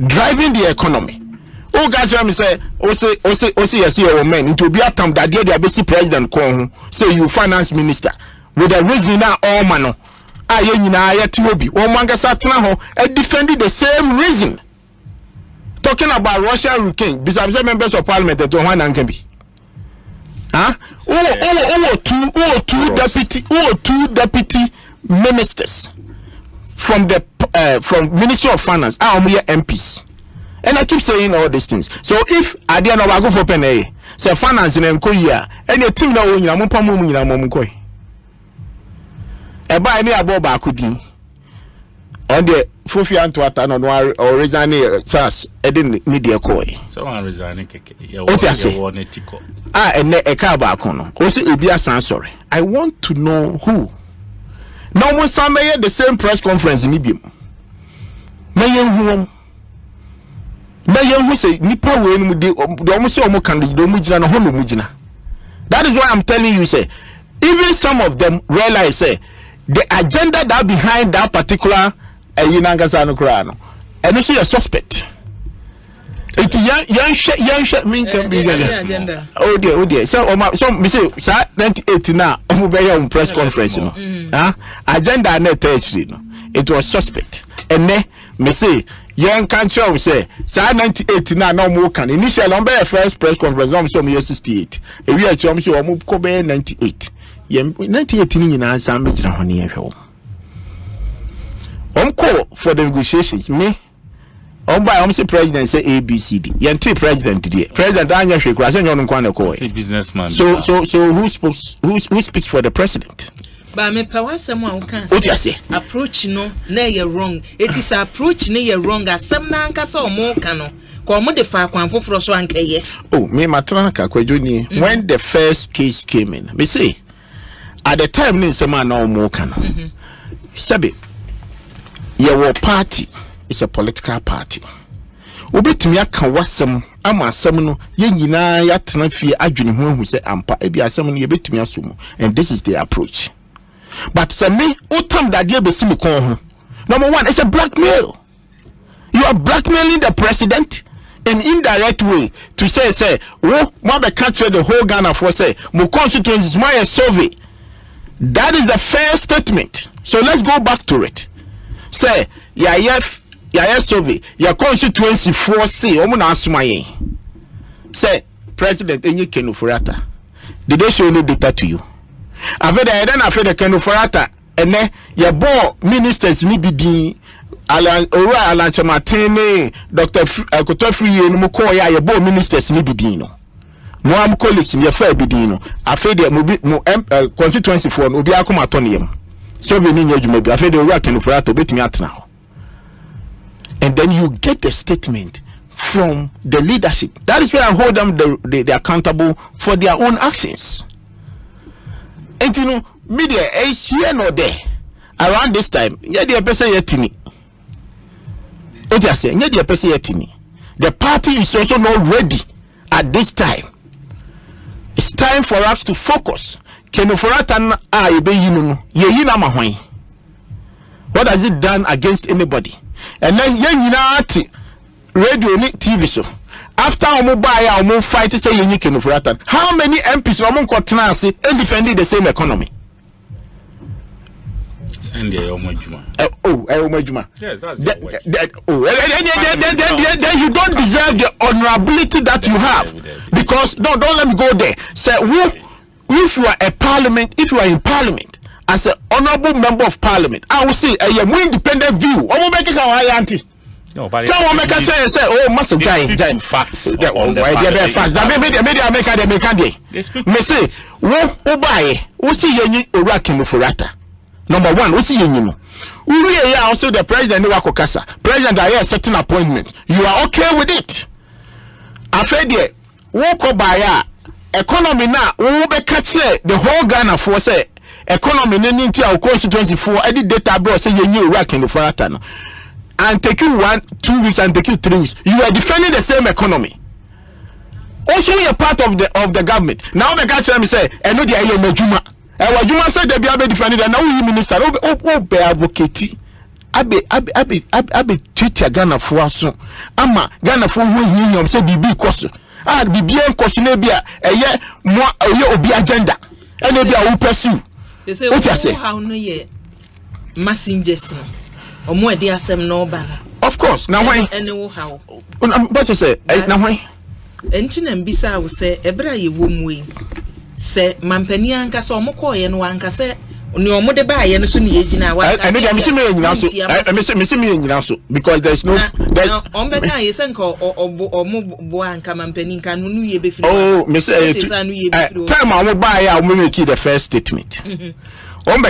driving the economy. Oh, guys, I'm say, yes, your men into be a time that they basic president call say you finance minister with a reason now all mano. I Tiobi, or Mangasatna, and defending the same reason. Talking about Russia hurricane, besides members of parliament that one and can be. Huh? Two deputy ministers from the from Ministry of Finance, our MPs. And I keep saying all these things. So if I didn't know I go for penny, say finance in Enkoya, and your team now in Yamupamu in Amomukoi. A buy me a bob I could do on the Fufi Antoatan or resigning Charles, I didn't need your koi. So I'm resigning. What I say? And a car back on. Also, it be a sorry. I want to know who. No one saw me at the same press conference in Ibium. Mayor who say Nipa when we do almost almost can do Mujana Hono Mujina. That is why I'm telling you, say, even some of them realize say the agenda that behind that particular Yunangasano Krano, and also a suspect. It young mean can be agenda. Oh dear. So me say 98 now on press conference agenda net it was suspect. And me say young country we say 98 now no more can initial on be first press conference no so me 68 e we a chom so mo ko be 98 98 ni nyina answer me jira hone ehwe call for the negotiations me by say president say ABCD. Yente president there. President Anya Shekwa say you nkwa na call. Businessman. So who speaks for the president? But me pawasem a ukan say approach no na ye wrong. It is approach na ye wrong asem na nkasa omo ka no. Ko mo de fa kwan foforo so ankeye. Oh, me matra ka kwadwo ni when the first case came in. Me say at the time ni nsema na omo ka no. Sabe your party is a political party. Obetumi aka wasem ama asem no ye nyina ya tena fie adwene ho hu se ampa ebi asem no ye betumi asomu, and this is the approach. But say me utam that dey besi me kon ho. Number one, it's a blackmail. You are blackmailing the president in indirect way to say oh mo be capture the whole Ghana for say mo constituencies my survey. That is the first statement. So let's go back to it. Say yeah survey your constituency for say omo na asoma say president enye Kenu Furata, did they show any data to you? after the Kenoforata ene ye bo ministers ni bidin Alan Chamatene Dr. Kotofri no ko ya ye bo ministers ni bidin no mo am colleagues ni fa bidin no after the mo constituency for no obi akoma toniem so we ni adwuma bi after the owura Kenoforata obetimi atena ho. And then you get the statement from the leadership. That is where I hold them they accountable for their own actions. And you know, media is here nor there. Around this time, the party is also not ready at this time. It's time for us to focus. What has it done against anybody? And then radio ni TV so after omo buy omo fight say yenyi Kenoforata, how many MPs omo kotena ase and defending the same economy? Send the omo adwuma. Omo adwuma. Yes, that's then you don't deserve the honorability that you have, because don't let me go there. Say if you are a parliament, if you are in parliament as an honorable member of parliament, I will say a more independent view. Omo make it how auntie. No, but someone make a say, oh, master giant facts. Facts. That media make a me say, wo buy, wo see yenyi owura Kenoforata. Number one, wo see yenyi no. We are also the president wa kokasa. President are certain appointments. You are okay with it? After there, wo ko buy economy na wo be catch the whole Ghana for say economy ni nti our constituency for edit data bro say yenyi owura Kenoforata no. And take you 1-2 weeks and take you 3 weeks. You are defending the same economy. Also, you are part of the government. Now the guy tell me say, "I know the aye majuma." Wajuma said they be defending. And now we minister. Be advocate. Abe Twitter Ghana for us. Ama Ghana for who he say bibi koso. Bibi en koso ne bia. Eye mo obi agenda. Ene bia who pursue. They say what you say? How no ye messengers no. Of course. Now why? How? But you say now why? Entina mbisa wo se ebra ye womwe se mampani anka se omoko ye no anka se ni omode ba ye no so ne yegina wa anka me see me nyina so because there is no ombeka ye se nka omo anka mampani nka no ye be firi oh me say time omo ba ye omo make the first statement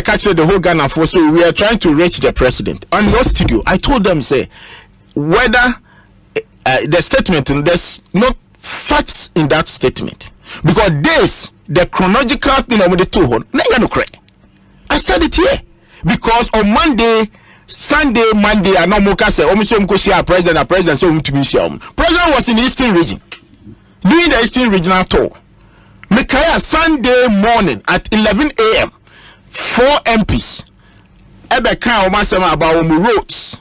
catch the whole Ghana for so we are trying to reach the president. On your studio, I told them say whether the statement there's no facts in that statement because this the chronological thing of the two I said it here because on Monday, Sunday, Monday, I know Moka say president so president was in the Eastern region doing the Eastern regional tour. Mekaya Sunday morning at 11 a.m. 4 MPs ebe kan o masema about roads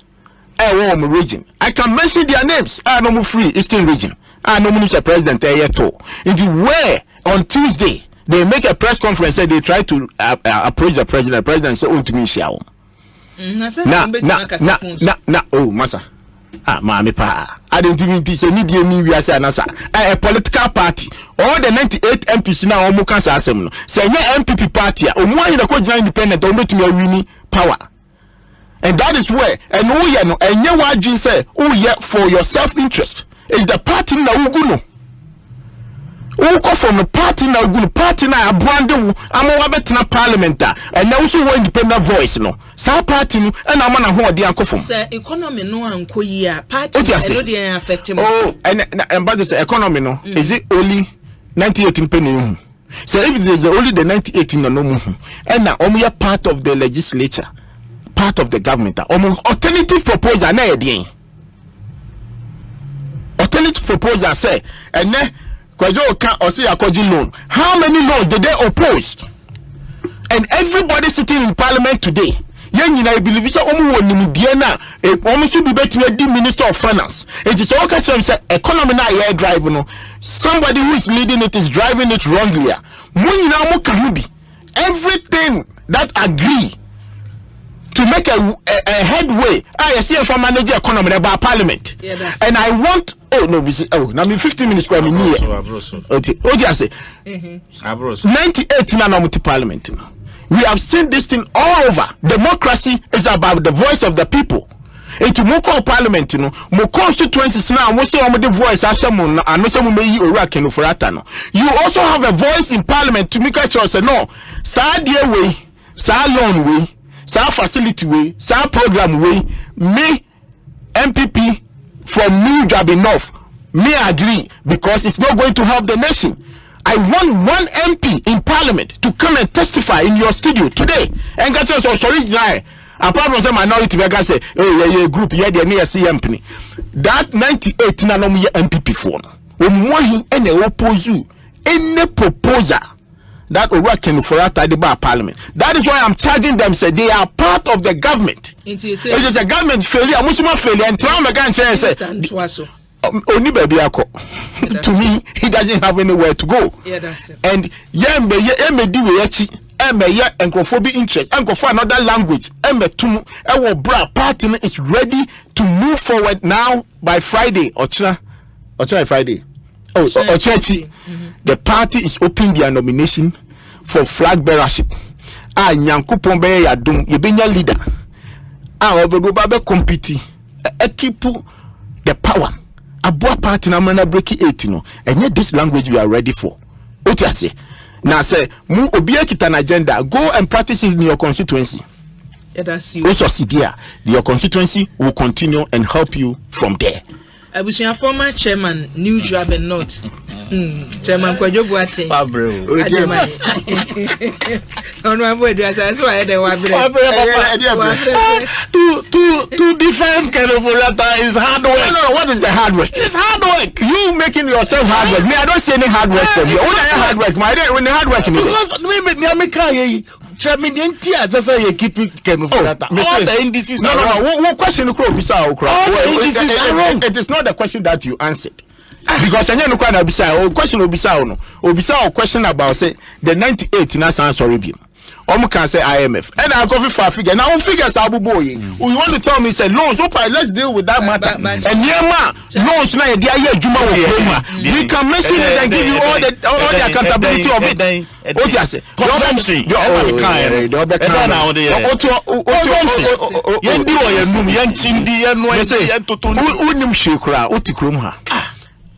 region. I can mention their names. I know free Eastern region. I know Minister President to. Into where on Tuesday they make a press conference and they try to approach the president. The president say to me shao. Oh masa. Mami pa. I don't even say need we are saying a political party. All the 98 MPs now omo kan sa asem no. Say NPP party omo in the ko independent omo to me win power. And that is where and who ye no enye wadwin say who ye for your self interest. Is the party na uguno. Who come from the party na uguno party na abrande wu amo wa betena parliament and now so one independent voice no. Sa party no and am na ho odi ankofom. Say economy no anko yi a party no dey affect him. Oh and but the economy no is it only 98 penny. So if it is only the 98 no mu and na omo ya part of the legislature, part of the government, omo alternative proposal na e dey. Alternative proposal say and ne kwajo kan o say akoji loan. How many loans did they oppose? And everybody sitting in parliament today, I believe so omo should be between the Minister of Finance. It is all kind of economy na air drive no. Somebody who is leading it is driving it wrongly. Everything that agree to make a headway, I see if I manage the economy by parliament. Yeah, and I want Oh no, now me 15 minutes kwa me near. Oti ase. 98 na no parliament. We have seen this thing all over. Democracy is about the voice of the people. Into moko parliament no, mo constituencies now mo say the voice ashamu and no say mo meyi owura no for ata no. You also have a voice in parliament to make sure say no, sa dey way, sa loan way, sa facility way, sa program way, me MPP from New Job enough. Me agree because it's not going to help the nation. I want one MP in parliament to come and testify in your studio today. And get us original. Apart from some minority, we can say, oh, yeah, group, yeah, they're near CMP. That 98 na no MPP for. We want any oppose you, any proposal that will work in for at the bar parliament. That is why I'm charging them. Say they are part of the government. It is a government failure. Muslim failure. And Trump again say, only baby ako. To me, he doesn't have anywhere to go. Yeah, that's it. And encophobia interest, for another language, our bra party is ready to move forward now by Friday. Friday. The party is opening their nomination for flag bearership. Nyankopon be Yiadom, yebenya leader. Obegoba compete. Keep the power. Abua party na mana break 8 no. And yet this language we are ready for. Otiase. Now say, mu obiya kita na agenda, go and practice it in your constituency. Yeah, that's you. Also, your constituency will continue and help you from there. I was your former chairman, New Job and North. Chairman Akua Boakyewaa Yiadom. To defend Kenofurata is hard work. No, what is the hard work? It's hard work. You making yourself hard work. Me, I don't see any hard work from you. What are hard work? When the hard work in because me can't. Chairman, just say you keep it Kenofurata. All the NDCs are wrong. What question you wrong. It is not the question that you answered. Because I know question question about say the 98 na sorry be. Can say IMF. And I'll go for figure. Now figures are boy. You want to tell me say loans, let's deal with that matter. And loans na we can mention it and give you all the accountability of it. What you say?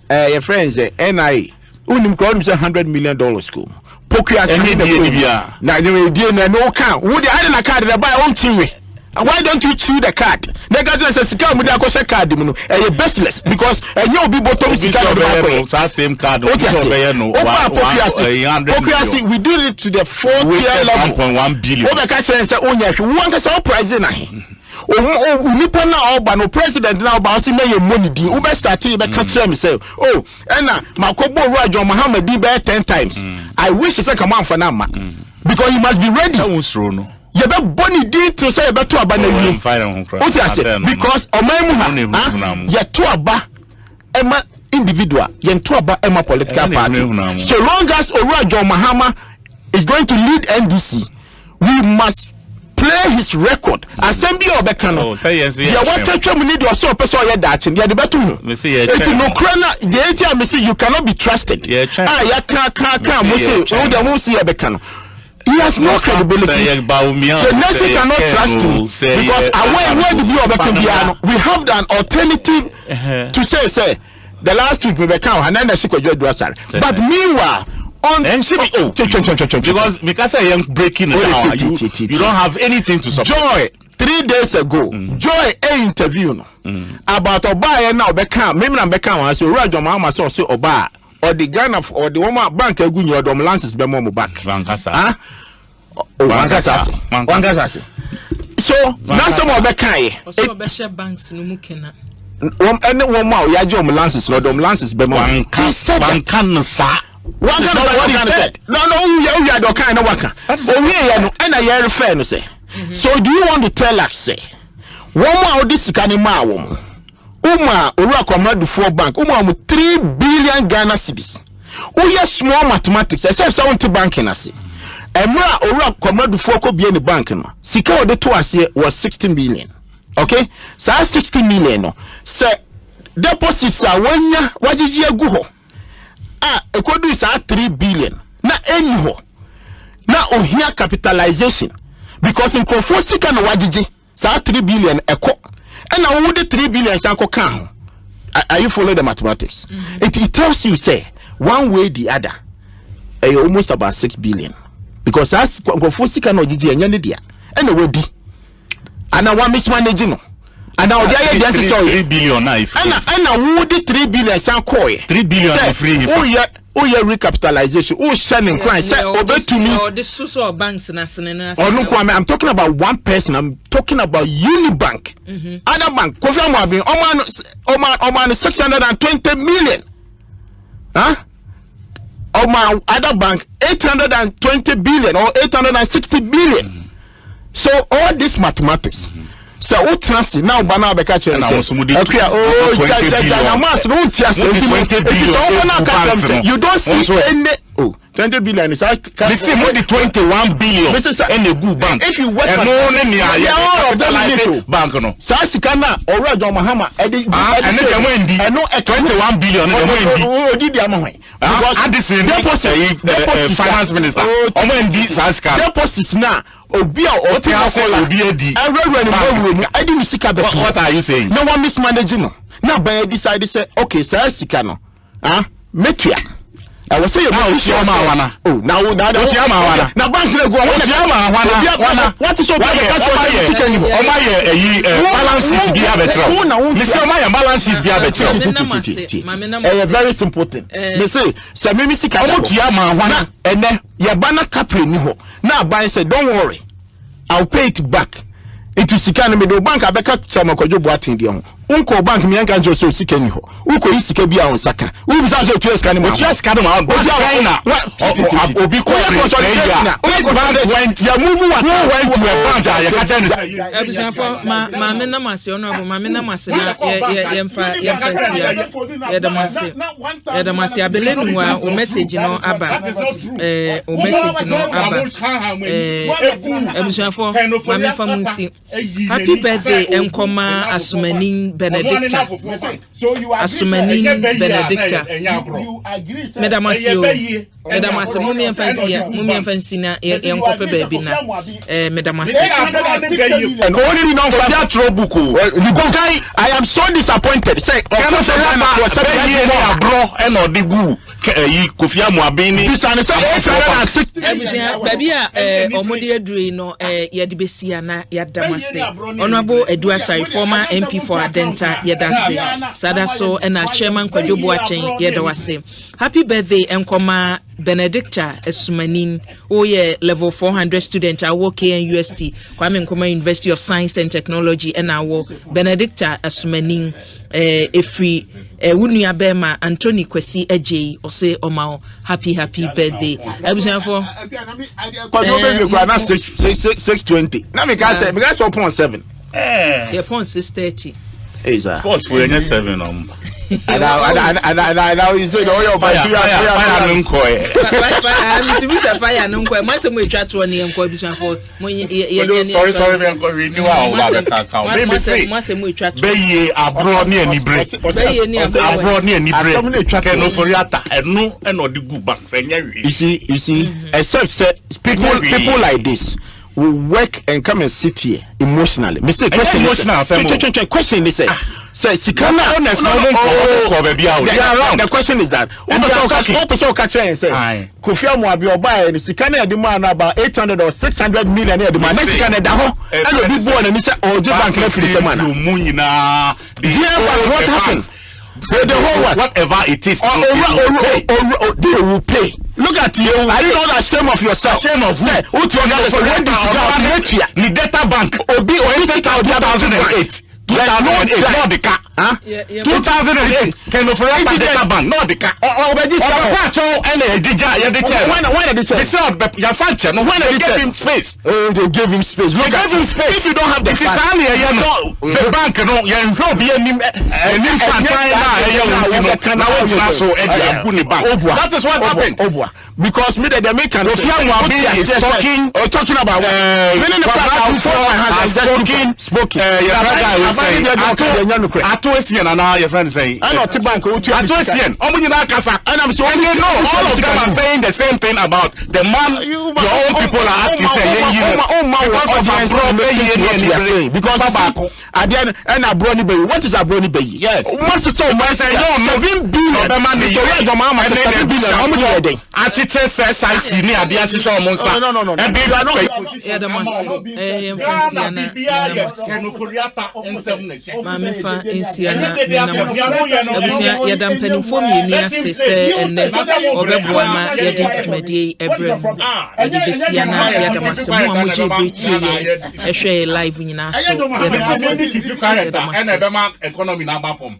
Your friends NIA unim crowd say $100 million school. Pokuase na no count. Would the other card they buy on TV? And why don't you chew the card? Negative says come with a card bestless because you be bottom same card. Pokuase we do it to the 4th tier level 1.1 billion. One prize nipa na oba no president na oba say me money di ube start be catch them say oh na makobo Owura Muhammad be 10 times. I wish say come on for now because you must be ready. You be boni di to say be to aba na wi what you say because oman mu ya to aba ema individual ye to aba ema political party so long as Owura Muhammad is going to lead NDC we must play his record. Assembly of the canon. Yeah, what time we need your so person or that in the better. It's no crana. The ATM say you cannot be trusted. Yeah, can't see the canon. He has no credibility. The nation cannot trust him because where the view of the we have an alternative to say the last week we become and then the secret but meanwhile because I am breaking it down. You don't have anything to support. Joy 3 days ago, Joy interview about Oba now become maybe I'm become I say Owura Muhammad so say Oba or the Ghana or the woman bank egun your dom lances be mo back. Wankasa. So now some of become so be share banks no mu kena. Any woman ya jom lances no dom lances be mo. Wankansa. What he said? No, you are the kind of worker. And I hear fair no say. So do you want to tell us say one more this kanima woman? Owura Muhammad 4 bank. 3 billion Ghana cedis. Yes, small mathematics. Except 70 banking as. Emra Owura Muhammad 4 ko be in the bank no. Sika the to was 60 million. Okay? So 60 million no. Say deposits are wanya wajiji egu ho ekodu is 3 billion na eni ho na ohia capitalization because in Kofosika na wajiji sa 3 billion eko and I would 3 billion shanko kan. Are you following the mathematics? It tells you say one way the other almost about 6 billion because as Kofosika no wajiji enyane dia and wedi and I want mismanaging no and now there is 3 billion na if and I would 3 billion shanko 3 billion free oh yeah recapitalization shining crime say obey to me this so banks na I'm talking about one person. I'm talking about Unibank. Other bank Kofi Amuabi Oman 620 million Oman other bank 820 billion or 860 billion. So all this mathematics so what transit now bana be catch and you don't see any 20 billion is the same with the 21 billion in a good bank if you work bank no so sikana ora John Mahama and 21 billion because finance minister deposits now obi what are you saying? No one mismanaging no. Now by decide say okay sir sikano metia I was saying now now bank go what is your balance sheet be balance sheet be very simple thing me say me sika ene ya bana capri ni ho na ban say don't worry I'll pay it back into sikana me do bank abeka chama Akua Boakyewaa Yiadom unko bank mi yanka njo so sika ni ho uko yi sika bia on saka u za so tu sika ni ma tu sika no ma obi ko ya move what went to a bank ya ka tell ni abusafo ma me na mase ono abo ma me na mase na yemfa sia ya da mase abelenu wa o message no aba o message no aba abusafo ma me fa munsi happy birthday enkoma Asumanin Benedicta. Asumanin Benedicta. Medamasi mumi emfansi na yenkope baby na medamasi. And only non for that trouble I am so disappointed. Say bro and odigu Kofi Amuabini this and say baby omodi edure no ye de besia na yadamase honorable Eduasai former MP for Adenta yedase sada so na chairman Akua Boakyewaa yedawase happy birthday enkoma Benedicta Asumanin oye level 400 student awo KNUST Kwame Nkrumah University of Science and Technology and awo Benedicta Asumanin efri wunu abema Anthony Kwesi Ejei ose omao happy birthday abusanfo na 620 na me ka say me ga so pon 7 yeah pon 630 sports for your 7 and now you say your fire to be fire no nkwa ma se mo etwa to ne nkwa abusanfo sorry me nkwa renew ma se mo etwa to be abro ne anibre abro ne anibre ke no for yata enu odi gu bank you see except say people like this will work and come and sit here emotionally. Me say question is say sikana honest the question is that say Kofi Amuabi oba and sikana e demand about 800 or 600 million e demand sikana da ho and obi born and say oje bank na free semana what happens so the whole whatever it is they will pay. Look at you. Are you not ashamed of yourself? Ashamed of who? What you are the data bank obi or 2008 not the car 2008 can of the data bank not the car and they said your function when they gave him space they gave him space look at him space if you don't have the the bank no you will be that is what happened because me the American is talking about spoken ato esien ana your friend say I not bank ato esien omo nyina kasa and I'm so you know all of them are saying the same thing about the man your own people are asking say because at the end and abroni bayi what is abroni bayi yes what's the so man say no 7 billion the man so your mama say 7 billion how much are they achiche say size ni ade asise omo nsa no e be no ya da mas Fansiana Mamifa Insiana Yada mpanimfo mienu ase se enne obeboa ma yade dwumadi ebrem yade besiana yada masemu amoje briti ye ehwe live nyina so yada mas economy na ba form